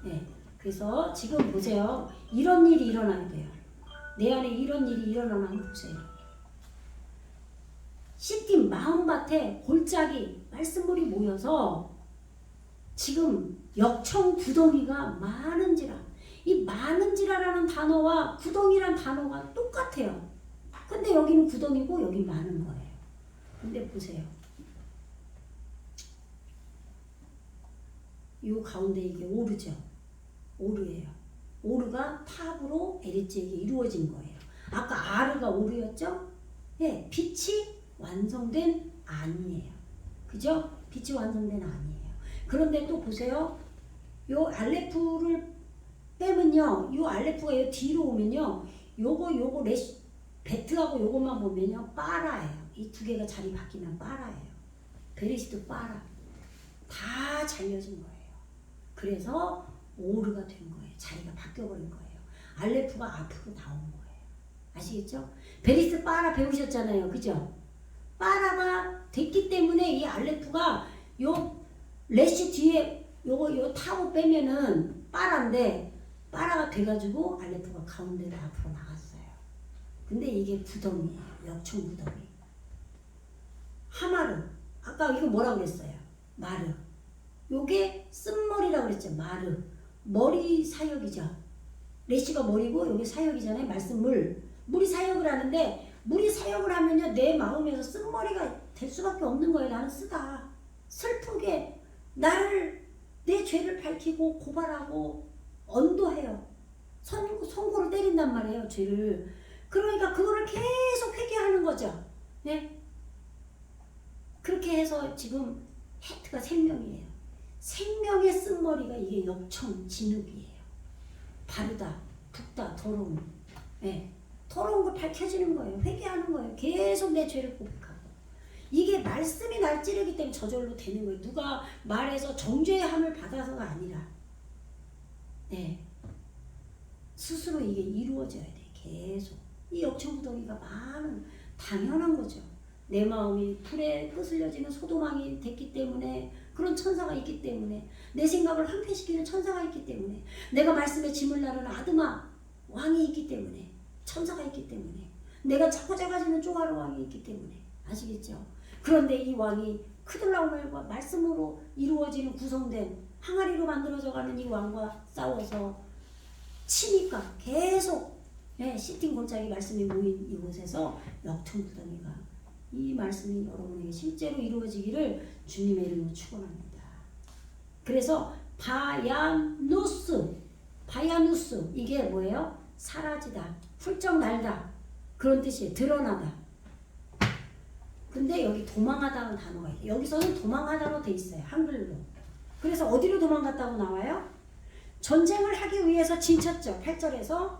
네. 그래서 지금 보세요. 이런 일이 일어나야 돼요. 내 안에 이런 일이 일어나면 한번 보세요. 시팀 마음밭에 골짜기 말씀물이 모여서 지금 역청 구덩이가 많은지라. 이 많은지라라는 단어와 구덩이란 단어가 똑같아요. 근데 여기는 구덩이고 여기 많은 거예요. 근데 보세요. 이 가운데 이게 오르죠. 오르예요. 오르가 탑으로 에리츠에게 이루어진 거예요. 아까 아르가 오르였죠? 예, 빛이 완성된 안이에요. 그죠? 빛이 완성된 안이에요. 그런데 또 보세요. 요 알레프를 빼면요. 요 알레프가 요 뒤로 오면요. 요거 레시 베트하고 요것만 보면요. 빠라예요. 이 두 개가 자리 바뀌면 빠라예요. 베레시도 빠라. 다 잘려진 거예요. 그래서 오르가 된 거예요. 자리가 바뀌어버린 거예요. 알레프가 앞으로 나온 거예요. 아시겠죠? 베리스 빠라 배우셨잖아요. 그죠? 빠라가 됐기 때문에 이 알레프가 요 레시 뒤에 요 타고 빼면은 빠라인데 빠라가 돼가지고 알레프가 가운데로 앞으로 나갔어요. 근데 이게 구덩이에요. 역청 구덩이. 하마르. 아까 이거 뭐라고 그랬어요? 마르. 요게 쓴머리라고 그랬죠. 마르. 머리 사역이죠. 레시가 머리고 여기 사역이잖아요. 말씀 물. 물이 사역을 하는데 물이 사역을 하면요. 내 마음에서 쓴머리가 될 수밖에 없는 거예요. 나는 쓰다. 슬프게 나를 내 죄를 밝히고 고발하고 언도해요. 선고를 때린단 말이에요. 죄를. 그러니까 그거를 계속 회개하는 거죠. 네? 그렇게 해서 지금 헤트가 생명이에요. 생명의 쓴머리가 이게 역청, 진흙이에요. 바르다, 붓다, 더러움. 네. 더러운 거 밝혀지는 거예요. 회개하는 거예요. 계속 내 죄를 고백하고. 이게 말씀이 날 찌르기 때문에 저절로 되는 거예요. 누가 말해서 정죄함을 받아서가 아니라 네. 스스로 이게 이루어져야 돼. 계속. 이 역청구덩이가 많은 당연한 거죠. 내 마음이 불에 끄슬려지는 소도망이 됐기 때문에 그런 천사가 있기 때문에 내 생각을 황폐시키는 천사가 있기 때문에 내가 말씀에 짐을 나르는 아드마 왕이 있기 때문에 천사가 있기 때문에 내가 자꾸 작아지는 쪼가르 왕이 있기 때문에 아시겠죠? 그런데 이 왕이 크돌라오멜과 말씀으로 이루어지는 구성된 항아리로 만들어져가는 이 왕과 싸워서 치니까 계속 시팅 골짜기 말씀이 모인 이곳에서 역청구덩이가 이 말씀이 여러분에게 실제로 이루어지기를 주님의 이름으로 축원합니다. 그래서 바야누스 이게 뭐예요? 사라지다, 훌쩍 날다 그런 뜻이에요. 드러나다. 근데 여기 도망하다는 단어가 있어요. 여기서는 도망하다로 돼 있어요. 한글로. 그래서 어디로 도망갔다고 나와요? 전쟁을 하기 위해서 진쳤죠. 8절에서.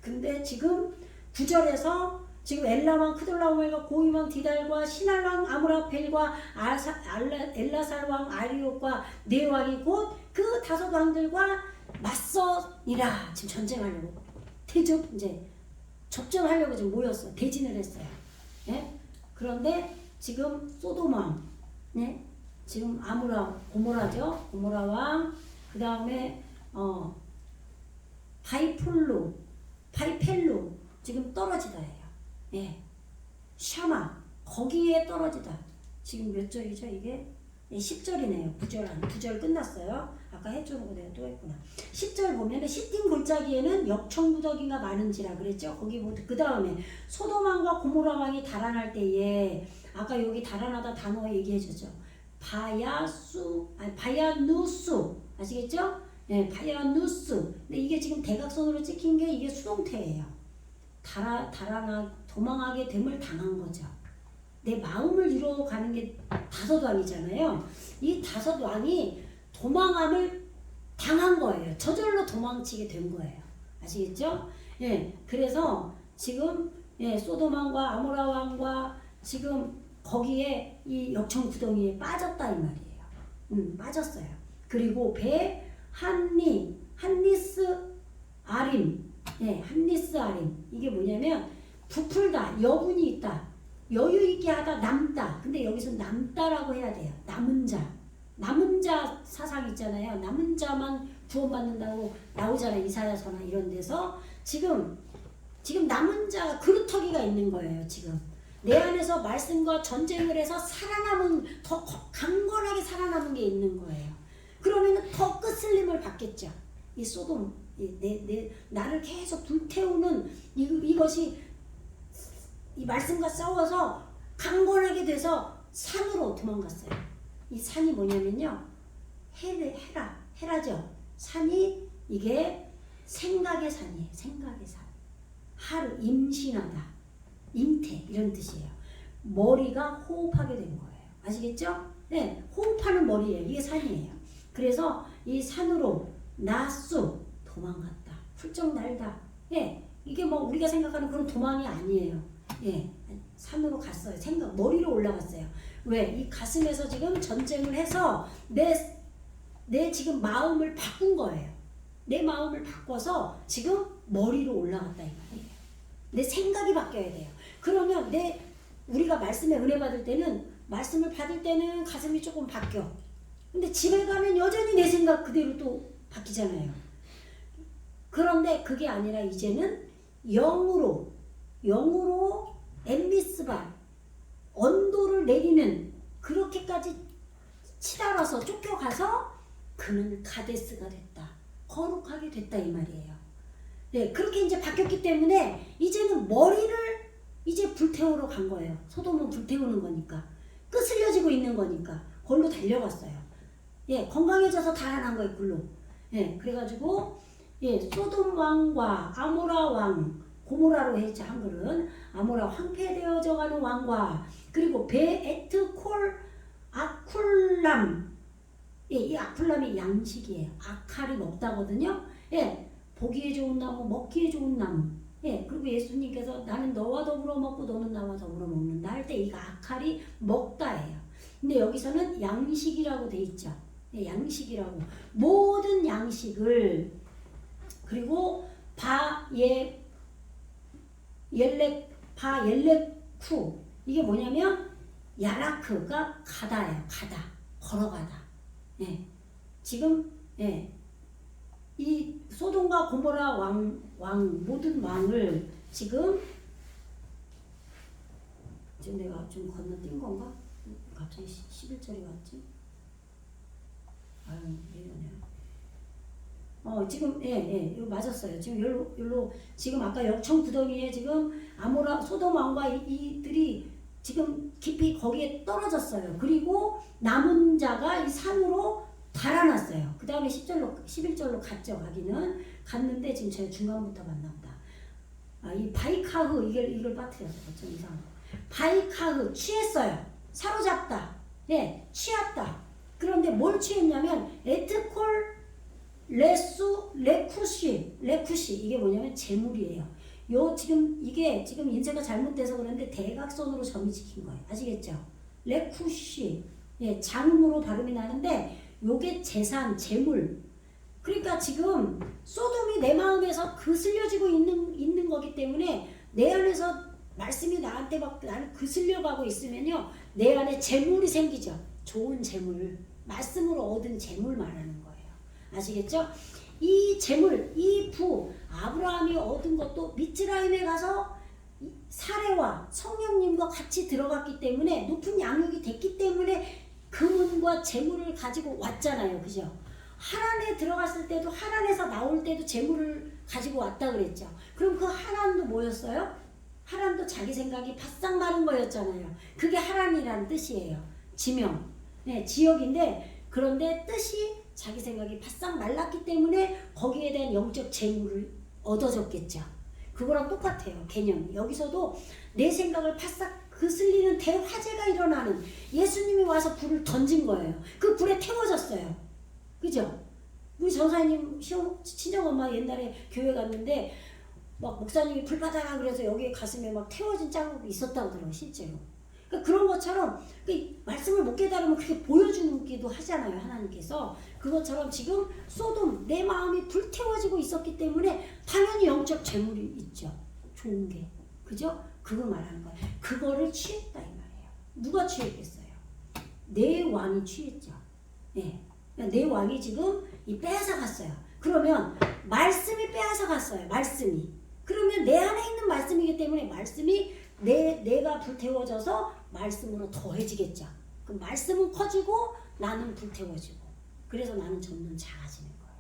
근데 지금 9절에서 지금 엘라왕 크돌라오멜과 고임왕 디달과 신할왕 아므라펠과 엘라살왕 아리옥과 네 왕이 곧 그 다섯 왕들과 맞서니라. 지금 전쟁하려고 이제 접전하려고 지금 모였어요. 대진을 했어요. 예? 그런데 지금 소돔왕, 네? 지금 고모라죠. 고모라 왕, 그 다음에 바이펠로 지금 떨어지다예요. 예. 샤마 거기에 떨어지다. 지금 몇 절이죠 이게? 10절이네요. 9절 끝났어요. 아까 해주는 거 내가 또 했구나. 10절 보면은 시팀 골짜기에는 역청구덩이가 많은지라 그랬죠. 거기 그 다음에 소돔왕과 고모라 왕이 달아날 때에 아까 여기 달아나다 단어 얘기해주죠. 바야누스 아시겠죠? 네, 바야누스. 근데 이게 지금 대각선으로 찍힌 게 이게 수동태예요. 도망하게 됨을 당한 거죠. 내 마음을 이루어가는 게 다섯 왕이잖아요. 이 다섯 왕이 도망함을 당한 거예요. 저절로 도망치게 된 거예요. 아시겠죠? 예, 그래서 지금 소돔왕과 아모라 왕과 지금 거기에 이 역청 구덩이에 빠졌다 이 말이에요. 빠졌어요. 그리고 배 한니스 아림, 함리스 아림. 이게 뭐냐면 부풀다, 여분이 있다, 여유 있게 하다, 남다. 근데 여기서 남다라고 해야 돼요. 남은 자 사상 있잖아요. 남은 자만 구원받는다고 나오잖아요. 이사야서나 이런 데서. 지금 남은 자가 그루터기가 있는 거예요. 지금 내 안에서 말씀과 전쟁을 해서 살아남은, 더 강건하게 살아남은 게 있는 거예요. 그러면 더 끝슬림을 받겠죠. 이 소돔, 나를 계속 불태우는 이것이 이 말씀과 싸워서 강건하게 돼서 산으로 도망갔어요. 이 산이 뭐냐면요, 헤라죠. 산이 이게 생각의 산이에요. 생각의 산. 하루, 임신하다, 잉태 이런 뜻이에요. 머리가 호흡하게 된 거예요. 아시겠죠? 네, 호흡하는 머리예요. 이게 산이에요. 그래서 이 산으로 나수 도망갔다. 훌쩍 날다. 이게 뭐 우리가 생각하는 그런 도망이 아니에요. 산으로 갔어요. 머리로 올라갔어요. 왜? 이 가슴에서 지금 전쟁을 해서 내 지금 마음을 바꾼 거예요. 내 마음을 바꿔서 지금 머리로 올라갔다 이 말이에요. 내 생각이 바뀌어야 돼요. 그러면 우리가 말씀에 은혜 받을 때는, 말씀을 받을 때는 가슴이 조금 바뀌어. 근데 집에 가면 여전히 내 생각 그대로 또 바뀌잖아요. 그런데 그게 아니라 이제는 영으로 엠미스바 언도를 내리는, 그렇게까지 치달아서 쫓겨가서 그는 가데스가 됐다. 거룩하게 됐다 이 말이에요. 그렇게 이제 바뀌었기 때문에 이제는 머리를 이제 불태우러 간 거예요. 소돔은 불태우는 거니까. 끄슬려지고 있는 거니까. 걸로 달려갔어요. 건강해져서 달아난 거예요, 글로. 그래가지고 소돔 왕과 아모라 왕, 고모라로 했죠, 한글은. 아모라 황폐되어져 가는 왕과, 그리고 베에트콜 아쿨람. 이 아쿨람이 양식이에요. 아칼이 먹다거든요. 보기에 좋은 나무, 먹기에 좋은 나무. 그리고 예수님께서 나는 너와 더불어 먹고 너는 나와 더불어 먹는다 할 때 이가 아칼이 먹다예요. 근데 여기서는 양식이라고 돼 있죠. 양식이라고. 모든 양식을. 그리고 바옐레쿠. 이게 뭐냐면 야라크가 가다예요. 걸어가다. 지금 이 소돔과 고모라 모든 왕을 지금 내가 좀 건너뛴 건가? 갑자기 11절이 왔지? 아유, 이러네요. 지금 이거 맞았어요. 지금 여기로 지금 아까 역청 구덩이에 지금 아모라 소돔 왕과 이들이 지금 깊이 거기에 떨어졌어요. 그리고 남은 자가 이 산으로 달아났어요. 그 다음에 11절로 갔죠. 갔는데 지금 제가 중간부터 만납니다. 이 바이카흐, 이걸 빠뜨렸어요. 좀 이상한 거. 바이카흐, 취했어요. 사로잡다. 취했다. 그런데 뭘 취했냐면 에트콜 레쿠시. 이게 뭐냐면 재물이에요. 이게 지금 인쇄가 잘못돼서 그런데 대각선으로 점이 찍힌 거예요. 아시겠죠? 레쿠시. 장음으로 발음이 나는데 요게 재산, 재물. 그러니까 지금 소돔이 내 마음에서 그슬려지고 있는 거기 때문에 내 안에서 말씀이 나한테 막 나를 그슬려가고 있으면요, 내 안에 재물이 생기죠. 좋은 재물, 말씀으로 얻은 재물 말하는 거예요. 아시겠죠? 이 재물, 이 아브라함이 얻은 것도 미츠라임에 가서 사례와 성령님과 같이 들어갔기 때문에, 높은 양육이 됐기 때문에 금은과 재물을 가지고 왔잖아요. 그죠? 하란에 들어갔을 때도, 하란에서 나올 때도 재물을 가지고 왔다 그랬죠. 그럼 그 하란도 뭐였어요? 하란도 자기 생각이 바싹 마른 거였잖아요. 그게 하란이라는 뜻이에요. 지명, 지역인데, 그런데 뜻이 자기 생각이 바싹 말랐기 때문에 거기에 대한 영적 재물을 얻어졌겠죠. 그거랑 똑같아요. 개념이. 여기서도 내 생각을 바싹 그슬리는 대화재가 일어나는, 예수님이 와서 불을 던진 거예요. 그 불에 태워졌어요. 그죠? 우리 전사님 친정엄마 옛날에 교회 갔는데 막 목사님이 불 받아라 그래서 여기에 가슴에 막 태워진 자국이 있었다고 들어요. 실제로. 그런 것처럼 말씀을 못 깨달으면 그렇게 보여주기도 하잖아요. 하나님께서. 그것처럼 지금 소돔 내 마음이 불태워지고 있었기 때문에 당연히 영적 재물이 있죠. 좋은 게. 그죠? 그걸 말하는 거예요. 그거를 취했다 이 말이에요. 누가 취했겠어요? 내 왕이 취했죠. 네. 내 왕이 지금 빼앗아 갔어요. 그러면 말씀이 빼앗아 갔어요. 말씀이. 그러면 내 안에 있는 말씀이기 때문에 말씀이 내가 불태워져서 말씀으로 더해지겠죠. 그 말씀은 커지고 나는 불태워지고 그래서 나는 점점 작아지는 거예요.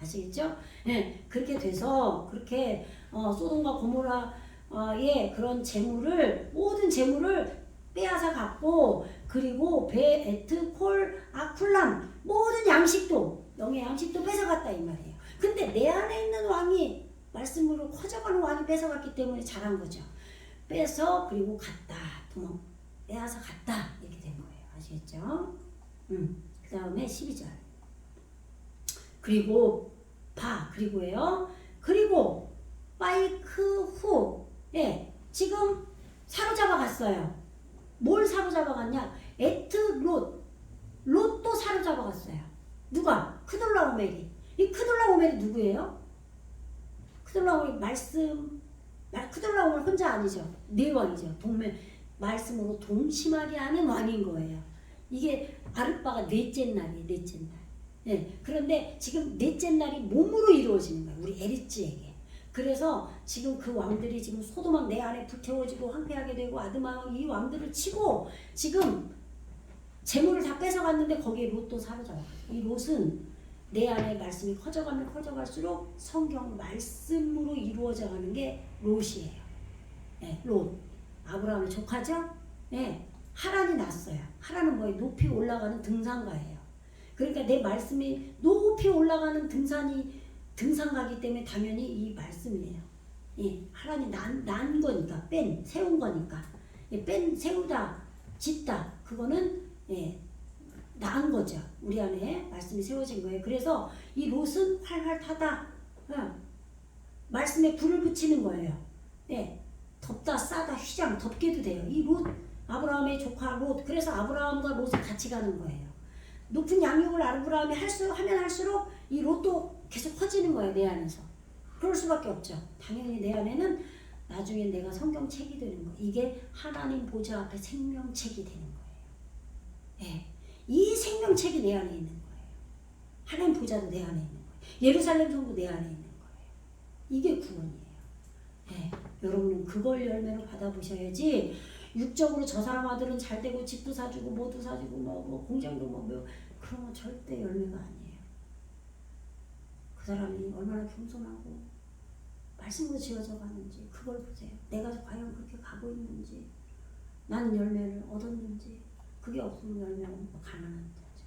아시겠죠? 네, 그렇게 돼서 그렇게 소돔과 고모라의 그런 재물을 모든 재물을 빼앗아 갔고 그리고 배, 에트, 콜, 아쿨람 모든 양식도 영의 양식도 뺏어갔다 이 말이에요. 근데 내 안에 있는 왕이 말씀으로 커져가는 왕이 뺏어갔기 때문에 잘한 거죠. 빼서 그리고 갔다 도망 빼앗아 갔다 이렇게 된 거예요. 아시겠죠? 그 다음에 12절 그리고 그리고요. 그리고 파이크 후 지금 사로잡아 갔어요. 뭘 사로잡아 갔냐? 에트 롯도 사로잡아 갔어요. 누가? 크돌라오멜이. 이 크돌라오멜이 누구예요? 크돌라오멜 크돌라오멜 혼자 아니죠. 네 왕이죠. 말씀으로 동심하게 하는 왕인 거예요. 이게 아르바가 넷째 날이에요. 넷째 날. 네. 그런데 지금 넷째 날이 몸으로 이루어지는 거예요. 우리 에리츠에게. 그래서 지금 그 왕들이 지금 소돔왕 내 안에 불태워지고 황폐하게 되고 아드마 이 왕들을 치고 지금 재물을 다 뺏어갔는데 거기에 롯도 사로잡아요. 이 롯은 내 안에 말씀이 커져가면 커져갈수록 성경 말씀으로 이루어져 가는 게 롯이에요. 네, 롯. 아브라함의 조카죠? 네, 하란이 났어요. 하란은 뭐예요? 높이 올라가는 등산가예요. 그러니까 내 말씀이 높이 올라가는 등산가기 때문에 당연히 이 말씀이에요. 예, 하란이 난 거니까, 세운 거니까. 예, 세우다, 짓다, 그거는, 예, 낳은 거죠. 우리 안에 말씀이 세워진 거예요. 그래서 이 롯은 활활 타다, 말씀에 불을 붙이는 거예요. 예, 덥다, 싸다, 휘장, 덥게도 돼요. 이 롯, 아브라함의 조카 롯, 그래서 아브라함과 롯이 같이 가는 거예요. 높은 양육을 아브라함이 하면 할수록 이 롯도 계속 커지는 거예요. 내 안에서. 그럴 수밖에 없죠. 당연히 내 안에는 나중에 내가 성경책이 되는 거예요. 이게 하나님 보좌 앞에 생명책이 되는 거예요. 예, 이 생명책이 내 안에 있는 거예요. 하나님 보좌도 내 안에 있는 거예요. 예루살렘 성도 내 안에 있는 거예요. 이게 구원이에요. 예, 여러분은 그걸 열매로 받아보셔야지 육적으로 저 사람 아들은 잘 되고 집도 사주고 뭐도 사주고 뭐 공장도 그런 건 절대 열매가 아니에요. 그 사람이 얼마나 겸손하고 말씀으로 지어져 가는지 그걸 보세요. 내가 과연 그렇게 가고 있는지 나는 열매를 얻었는지 그게 없으면 열매가 없고 가난한 자죠.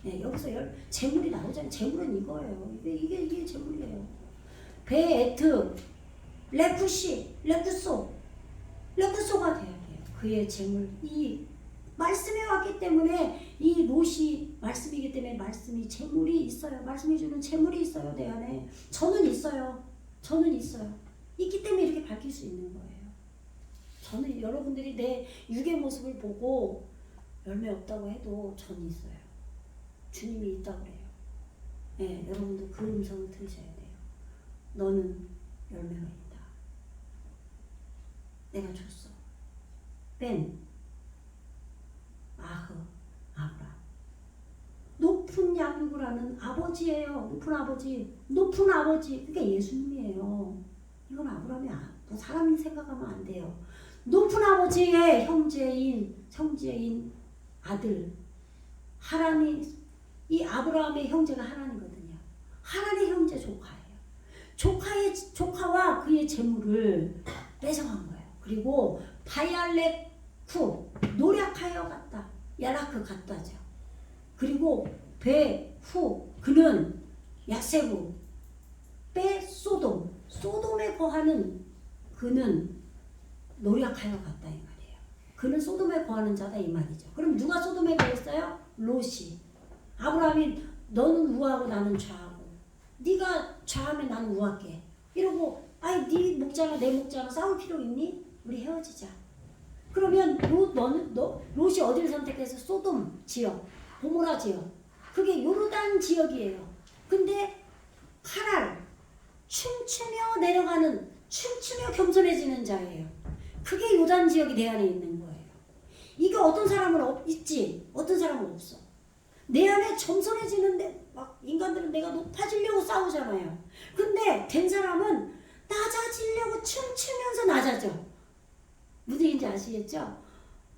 네, 여기서 재물이 나오잖아요. 재물은 이거예요. 이게 재물이에요. 베에트 레쿠소가 돼야 돼요. 그의 재물 이 말씀에 왔기 때문에 이 롯이 말씀이기 때문에 말씀이 재물이 있어요. 말씀이 주는 재물이 있어요. 내 안에 저는 있어요. 있기 때문에 이렇게 밝힐 수 있는 거예요. 저는 여러분들이 내 육의 모습을 보고 열매 없다고 해도 저는 있어요. 주님이 있다고 그래요. 네, 여러분도 그 음성을 들으셔야 돼요. 너는 열매가 있다. 내가 줬어. 아브라. 높은 양육을 하는 아버지예요. 높은 아버지. 그러니까 예수님이에요. 이건 아브라함이 사람이 생각하면 안 돼요. 높은 아버지의 형제인 아들. 하란이 이 아브라함의 형제가 하란이거든요. 하란의 형제 조카와 그의 재물을 뺏어간 거예요. 그리고 바이알레쿠 노력하여 갔다. 야라크 갔다죠. 그리고 베후 그는 야세부 소돔에 거하는 그는 노력하여 갔다 이 말이에요. 그는 소돔에 거하는 자다 이 말이죠. 그럼 누가 소돔에 거했어요? 롯이. 아브라함이 너는 우하고 나는 좌하고 네가 좌하면 나는 우할게 이러고 네 목자나 내 목자나 싸울 필요 있니? 우리 헤어지자. 그러면 롯이 어디를 선택해서 소돔 지역, 고모라 지역, 그게 요르단 지역이에요. 근데 카랄, 춤추며 내려가는, 춤추며 겸손해지는 자예요. 그게 요단 지역이 내 안에 있는 거예요. 이게 어떤 사람은 있지, 어떤 사람은 없어. 내 안에 겸손해지는데 막 인간들은 내가 높아지려고 싸우잖아요. 근데 된 사람은 낮아지려고 춤추면서 낮아져. 무슨 얘기인지 아시겠죠?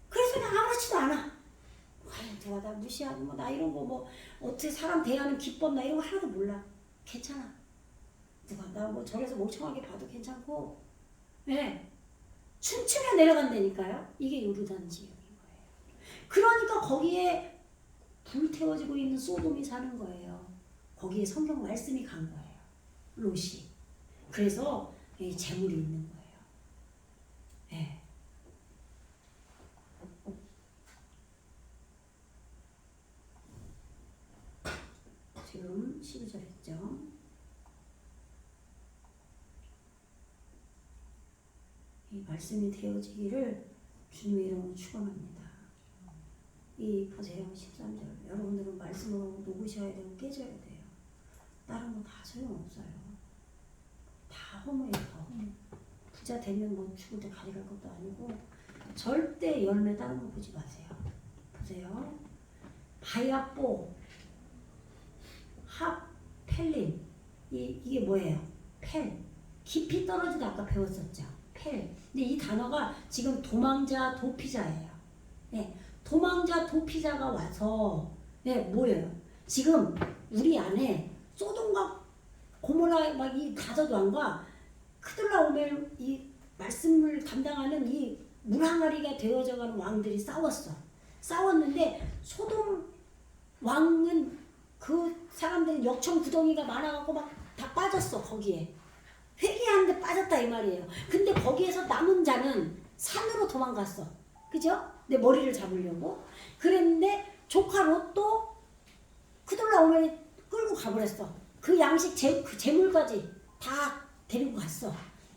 그래서 그냥 아무렇지도 않아. 아유, 내가 나 무시하는 나 이런 거 어떻게 사람 대하는 기법 나 이런 거 하나도 몰라. 괜찮아. 누가 나 저래서 멍청하게 봐도 괜찮고. 네. 춤추며 내려간다니까요. 이게 요르단 지역인 거예요. 그러니까 거기에 불태워지고 있는 소돔이 사는 거예요. 거기에 성경 말씀이 간 거예요. 롯이. 그래서 재물이 있는 거예요. 네. 지금 12절 했죠. 이 말씀이 되어지기를 주님의 이름으로 축원합니다. 이 보세요. 13절. 여러분들은 말씀으로 녹으셔야 되고 깨져야 돼요. 다른 거 다 소용없어요. 다 허무해요. 다 허무. 부자 되면 죽을 때 가져갈 것도 아니고 절대 열매 다른 거 보지 마세요. 보세요. 바야뽀, 펠림. 이게 뭐예요? 펠. 깊이 떨어지다 아까 배웠었죠. 펠. 근데 이 단어가 지금 도망자, 도피자예요. 네. 도망자, 도피자가 와서 뭐예요? 지금 우리 안에 소돔과 고모라 막 이 가저도안과 크돌라오멜 이 말씀을 감당하는 이 물항아리가 되어져가는 왕들이 싸웠는데 소돔 왕은 그 사람들은 역청 구덩이가 많아갖고 막 다 빠졌어. 거기에 회개하는데 빠졌다 이 말이에요. 근데 거기에서 남은 자는 산으로 도망갔어. 그죠? 내 머리를 잡으려고. 그랬는데 조카 롯도 크돌라오멜이 끌고 가버렸어. 그 양식 그 재물까지 다 데리고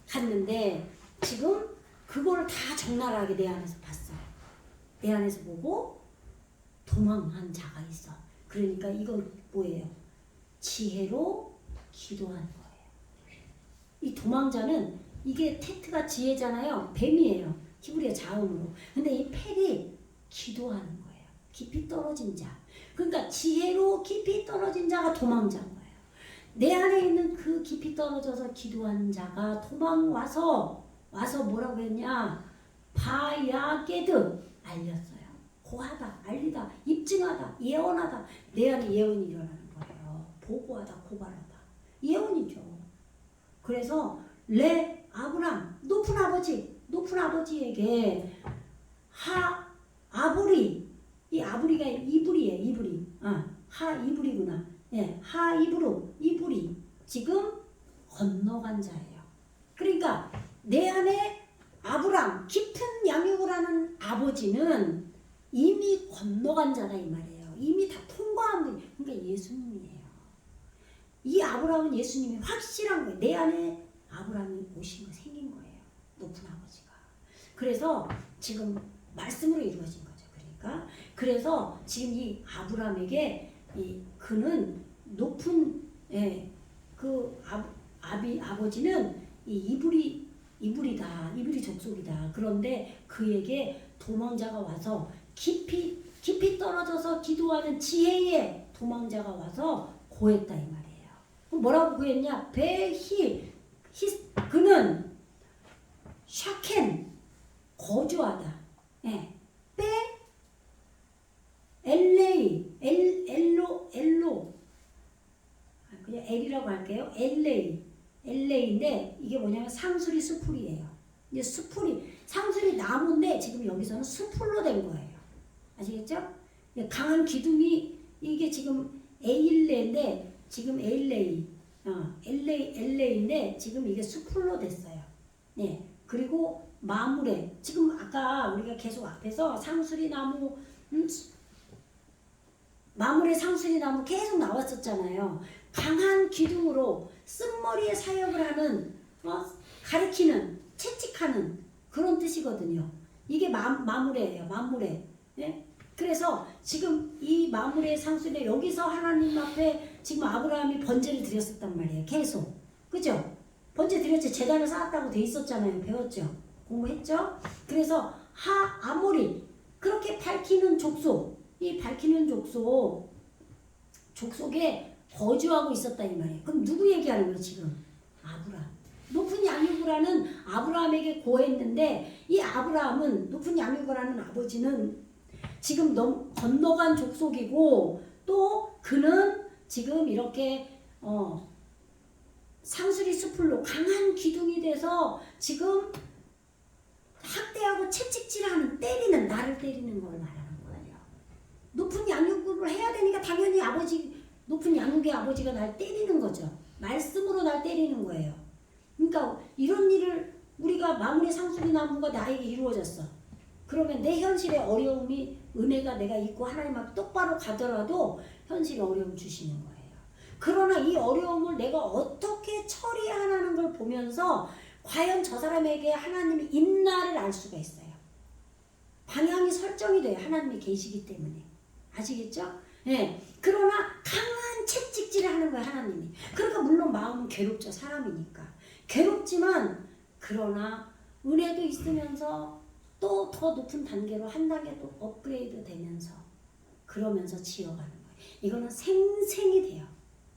갔는데 지금 그걸 다 적나라하게 내 안에서 봤어. 내 안에서 보고 도망한 자가 있어. 그러니까 이건 뭐예요? 지혜로 기도하는 거예요. 이 도망자는 이게 테트가 지혜잖아요. 뱀이에요. 히브리어 자음으로. 근데 이 펠이 기도하는 거예요. 깊이 떨어진 자. 그러니까 지혜로 깊이 떨어진 자가 도망자인 거예요. 내 안에 있는 그 깊이 떨어져서 기도하는 자가 도망와서 뭐라고 했냐? 바야게드 알렸어요. 고하다, 알리다, 입증하다, 예언하다. 내 안에 예언이 일어나는 거예요. 보고하다, 고발하다. 예언이죠. 그래서 아브람 높은 아버지에게 아브리, 이 아브리가 이브리예요. 이브리구나. 예, 이브리 지금 건너간 자예요. 그러니까 내 안에 아브람 깊은 양육을 하는 아버지는 이미 건너간 자라 이 말이에요. 이미 다 통과한 거예요. 그러니까 예수님이에요. 이 아브람은 예수님이 확실한 거예요. 내 안에 아브람이 오신 거 생긴 거예요. 높은 아버지가. 그래서 지금 말씀으로 이루어진 거죠. 그래서 지금 이 아브람에게 그는 높은 그 아버지는 이 이브리 족속이다. 그런데 그에게 도망자가 와서 깊이 떨어져서 기도하는 지혜의 도망자가 와서 고했다 이 말이에요. 뭐라고 고했냐? 그는 샤켄 거주하다. 엘로 그냥 L이라고 할게요. LA인데 이게 뭐냐면 상수리 수풀이에요. 이제 상수리 나무인데 지금 여기서는 수풀로 된 거예요. 아시겠죠? 강한 기둥이 이게 지금 에일레인데 지금 LA인데 지금 이게 수풀로 됐어요. 네. 그리고 마무레 지금 아까 우리가 계속 앞에서 상수리 나무 마무레 상수리 나무 계속 나왔었잖아요. 강한 기둥으로 쓴머리에 사역을 하는 가리키는 채찍하는 그런 뜻이거든요. 이게 마무레예요. 마무레. 예? 그래서 지금 이 마무레의 상수인데 여기서 하나님 앞에 지금 아브라함이 번제를 드렸었단 말이에요. 계속. 그죠? 번제 드렸죠. 제단을 쌓았다고 돼 있었잖아요. 배웠죠? 공부했죠? 그래서 아모리 그렇게 밝히는 족속, 이 밝히는 족속에 거주하고 있었다 이 말이에요. 그럼 누구 얘기하는 거예요 지금? 아브라함. 높은 양육을 아브라함에게 고했는데 이 아브라함은 높은 양육을 하는 아버지는 지금 건너간 족속이고 또 그는 지금 이렇게 상수리 숲을로 강한 기둥이 돼서 지금 학대하고 채찍질하는 나를 때리는 걸 말하는 거예요. 높은 양육을 해야 되니까 당연히 높은 양육의 아버지가 날 때리는 거죠. 말씀으로 날 때리는 거예요. 그러니까 이런 일을 우리가 마무리 상수리 나무가 나에게 이루어졌어. 그러면 내 현실의 어려움이 은혜가 내가 있고 하나님 앞에 똑바로 가더라도 현실의 어려움 주시는 거예요. 그러나 이 어려움을 내가 어떻게 처리하라는 걸 보면서 과연 저 사람에게 하나님이 있나를 알 수가 있어요. 방향이 설정이 돼요. 하나님이 계시기 때문에. 아시겠죠? 네. 그러나 강한 채찍질을 하는 거예요. 하나님이. 그러니까 물론 마음은 괴롭죠. 사람이니까. 괴롭지만 그러나 은혜도 있으면서 또 더 높은 단계로 한 단계 또 업그레이드 되면서 그러면서 지어가는 거예요. 이거는 생생이 돼요.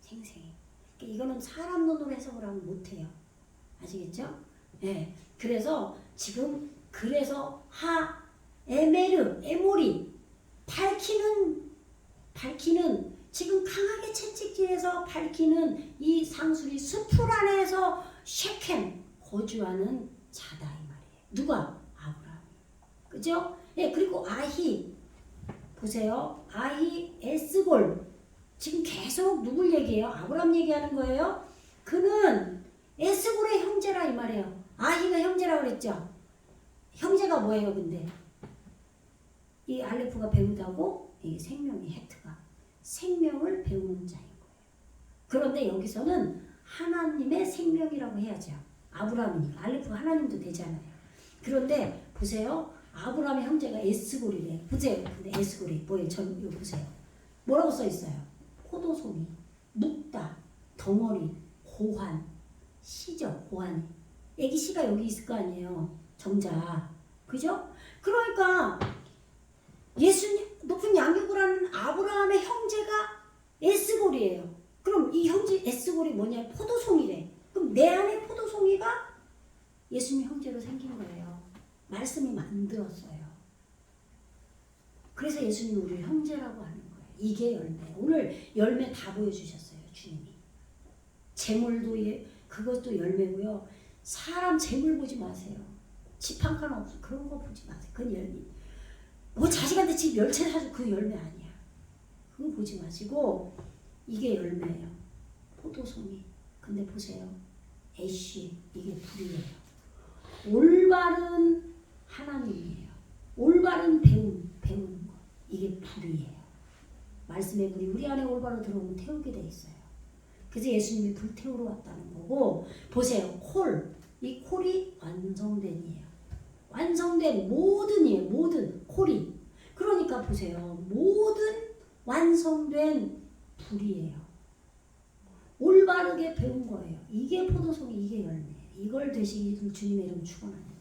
생생히. 그러니까 이거는 사람 눈으로 해석을 하면 못해요. 아시겠죠? 네. 그래서 지금 에모리 밝히는 지금 강하게 채찍질해서 밝히는 이 상수리 숲을 안에서 쉐켄 거주하는 자다 이 말이에요. 누가? 아브라함. 그죠? 예, 그리고 아히 보세요. 아히 에스골 지금 계속 누굴 얘기해요? 아브라함 얘기하는 거예요. 그는 에스골의 형제라 이 말이에요. 아히가 형제라고 그랬죠. 형제가 뭐예요, 근데? 이 알레프가 배우다고 이 생명이 헤트가 생명을 배우는 자인 거예요. 그런데 여기서는 하나님의 생명이라고 해야죠. 아브라함이니까 알레프가 하나님도 되잖아요. 그런데 보세요. 아브라함의 형제가 에스골이래. 보세요. 근데 에스골이 뭐예요? 이거 보세요. 뭐라고 써 있어요? 포도송이, 묵다, 덩어리, 고환, 시죠. 고환이. 애기 씨가 여기 있을 거 아니에요. 정자. 그죠? 그러니까 예수님 높은 양육을 하는 아브라함의 형제가 에스골이에요. 그럼 이 형제 에스골이 뭐냐? 포도송이래. 그럼 내 안에 포도송이가 예수님 형제로 생긴 거예요. 말씀이 만들었어요. 그래서 예수님이 우리를 형제라고 하는 거예요. 이게 열매. 오늘 열매 다 보여주셨어요. 주님이. 재물도 그것도 열매고요. 사람 재물 보지 마세요. 집 한 칸 없어. 그런 거 보지 마세요. 그건 열매. 뭐 자식한테 집 10채 사줘. 그 열매 아니야. 그거 보지 마시고 이게 열매예요. 포도송이. 근데 보세요. 애쉬. 이게 불이에요. 올바른 하나님이에요. 올바른 배우는 거. 이게 불이에요. 말씀의 불이 우리 안에 올바로 들어오면 태우게 돼 있어요. 그래서 예수님이 불태우러 왔다는 거고 보세요. 이 콜이 완성된이에요. 완성된 모든이에요. 모든 콜이. 그러니까 보세요. 모든 완성된 불이에요. 올바르게 배운 거예요. 이게 포도송이, 이게 열매예요. 이걸 되시기를 주님의 이름 축원합니다.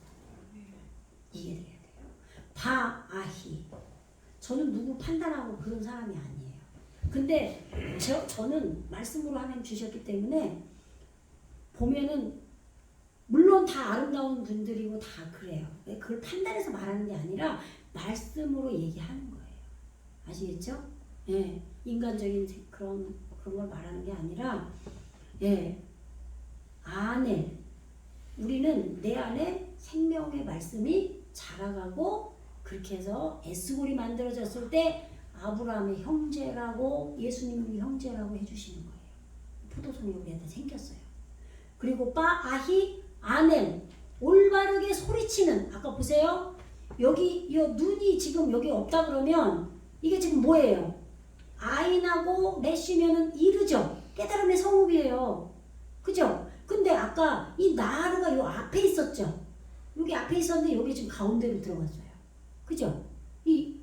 이해돼야 돼요. 바아히. 저는 누구 판단하고 그런 사람이 아니에요. 근데 저는 말씀으로 하나님 주셨기 때문에 보면은 물론 다 아름다운 분들이고 다 그래요. 그걸 판단해서 말하는 게 아니라 말씀으로 얘기하는 거예요. 아시겠죠? 예, 인간적인 그런 걸 말하는 게 아니라 예, 안에 우리는 내 안에 생명의 말씀이 자라가고 그렇게 해서 에스골이 만들어졌을 때 아브라함의 형제라고 예수님이 형제라고 해주시는 거예요. 포도송이 우리한테 생겼어요. 그리고 바아히 아멘 올바르게 소리치는 아까 보세요. 여기 이 눈이 지금 여기 없다 그러면 이게 지금 뭐예요? 아인하고 메시면은 이르죠. 깨달음의 성읍이에요. 그죠? 근데 아까 이 나르가 요 앞에 있었죠. 여기 앞에 있었는데 여기 지금 가운데로 들어갔어요. 그죠?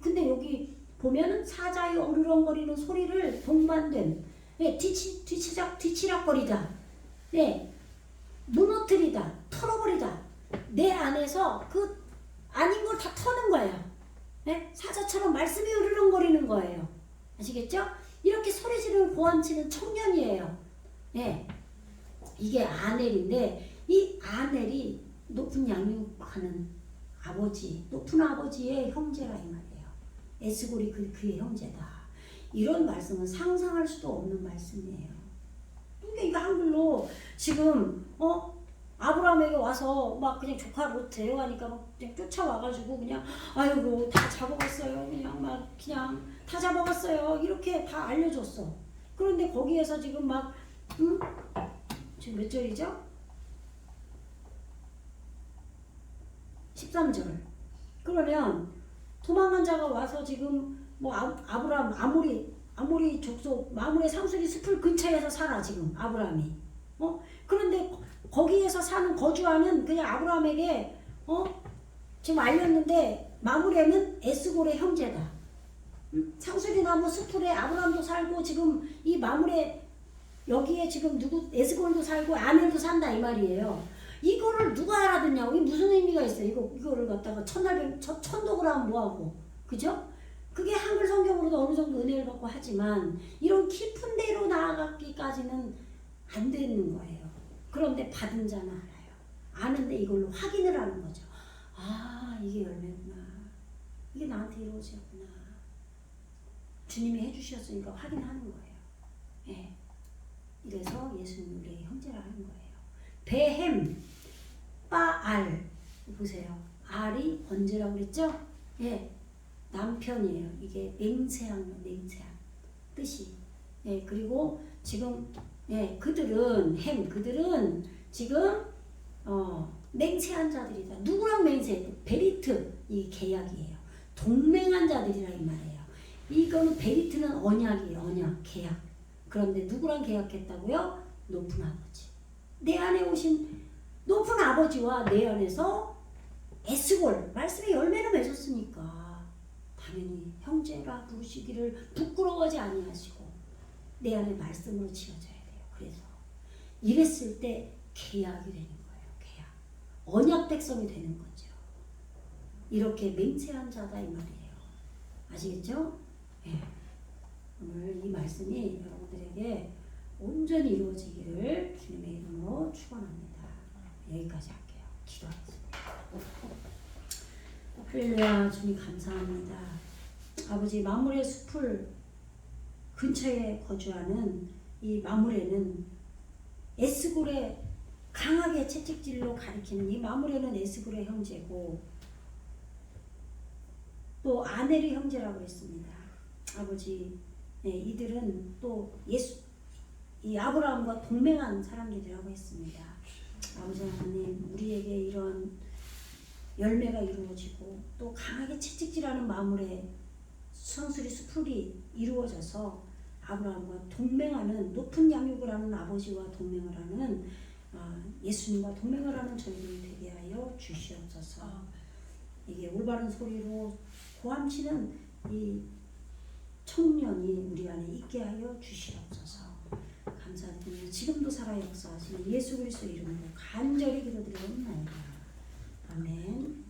근데 여기 보면은 사자의 어르렁거리는 소리를 동반된 뒤치락거리다. 무너뜨리다. 털어버리다. 내 안에서 그 아닌 걸 다 터는 거예요. 사자처럼 말씀이 으르렁거리는 거예요. 아시겠죠? 이렇게 소리 지르는 고함치는 청년이에요. 이게 아넬인데 이 아넬이 높은 양육하는 아버지, 높은 아버지의 형제라 이 말이에요. 에스골이 그의 형제다. 이런 말씀은 상상할 수도 없는 말씀이에요. 그러니까 이거 한글로 지금 아브라함에게 와서 막 그냥 조카 롯 데려가니까 막 그냥 쫓아와가지고 그냥 아이고 다 잡아갔어요. 그냥 다 잡아갔어요. 이렇게 다 알려줬어. 그런데 거기에서 지금 막 지금 몇 절이죠? 13절. 그러면 도망간 자가 와서 지금 뭐 아브라함 아모리 족속 마므레 상수리 숲을 근처에서 살아 지금 아브라함이. 그런데 거기에서 거주하는 그냥 아브라함에게 지금 알렸는데 마므레는 에스골의 형제다. 상수리 나무 숲에 아브라함도 살고 지금 이 마므레 여기에 지금 에스골도 살고 아넬도 산다 이 말이에요. 이거를 누가 알아듣냐고. 이게 무슨 의미가 있어요. 이거를 갖다가 천독을 하면 뭐하고. 그죠? 그게 한글 성경으로도 어느 정도 은혜를 받고 하지만 이런 깊은 데로 나아가기까지는 안 되는 거예요. 그런데 받은 자는 알아요. 아는데 이걸로 확인을 하는 거죠. 아, 이게 열매구나. 이게 나한테 이루어졌구나. 주님이 해주셨으니까 확인하는 거예요. 이래서 예수님 우리의 형제라 하는 거예요. 베햄, 빠알 보세요. 알이 언제라고 그랬죠? 남편이에요. 이게 맹세한 뜻이. 그리고 지금 그들은 지금 맹세한 자들이다. 누구랑 맹세해? 베리트 이 계약이에요. 동맹한 자들이라 이 말이에요. 이거는 베리트는 언약이에요. 언약, 계약. 그런데 누구랑 계약했다고요? 높은 아버지. 내 안에 오신 높은 아버지와 내 안에서 에스골 말씀의 열매를 맺었으니까 당연히 형제라 부르시기를 부끄러워하지 아니하시고 내 안에 말씀으로 지어져야 돼요. 그래서 이랬을 때 계약이 되는 거예요. 계약. 언약 백성이 되는 거죠. 이렇게 맹세한 자다 이 말이에요. 아시겠죠? 오늘 이 말씀이 여러분들에게 온전히 이루어지기를 주님의 이름으로 축원합니다. 여기까지 할게요. 기도하겠습니다. 할렐루야. 주님 감사합니다. 아버지 마므레 숲을 근처에 거주하는 이 마므레는 에스골의 강하게 채찍질로 가리키는 이 마므레는 에스골의 형제고 또 아넬의 형제라고 했습니다. 아버지 이들은 또 이 아브라함과 동맹한 사람들이라고 했습니다. 아버지 하나님 우리에게 이런 열매가 이루어지고 또 강하게 채찍질하는 마음의 상수리 수풀이 이루어져서 아브라함과 동맹하는 높은 양육을 하는 아버지와 동맹을 하는 예수님과 동맹을 하는 저희들이 되게 하여 주시옵소서. 이게 올바른 소리로 고함치는 이 청년이 우리 안에 있게 하여 주시옵소서. 감사드리며 지금도 살아 역사하시는 예수 그리스도 이름으로 간절히 기도드리옵나이다. 아멘.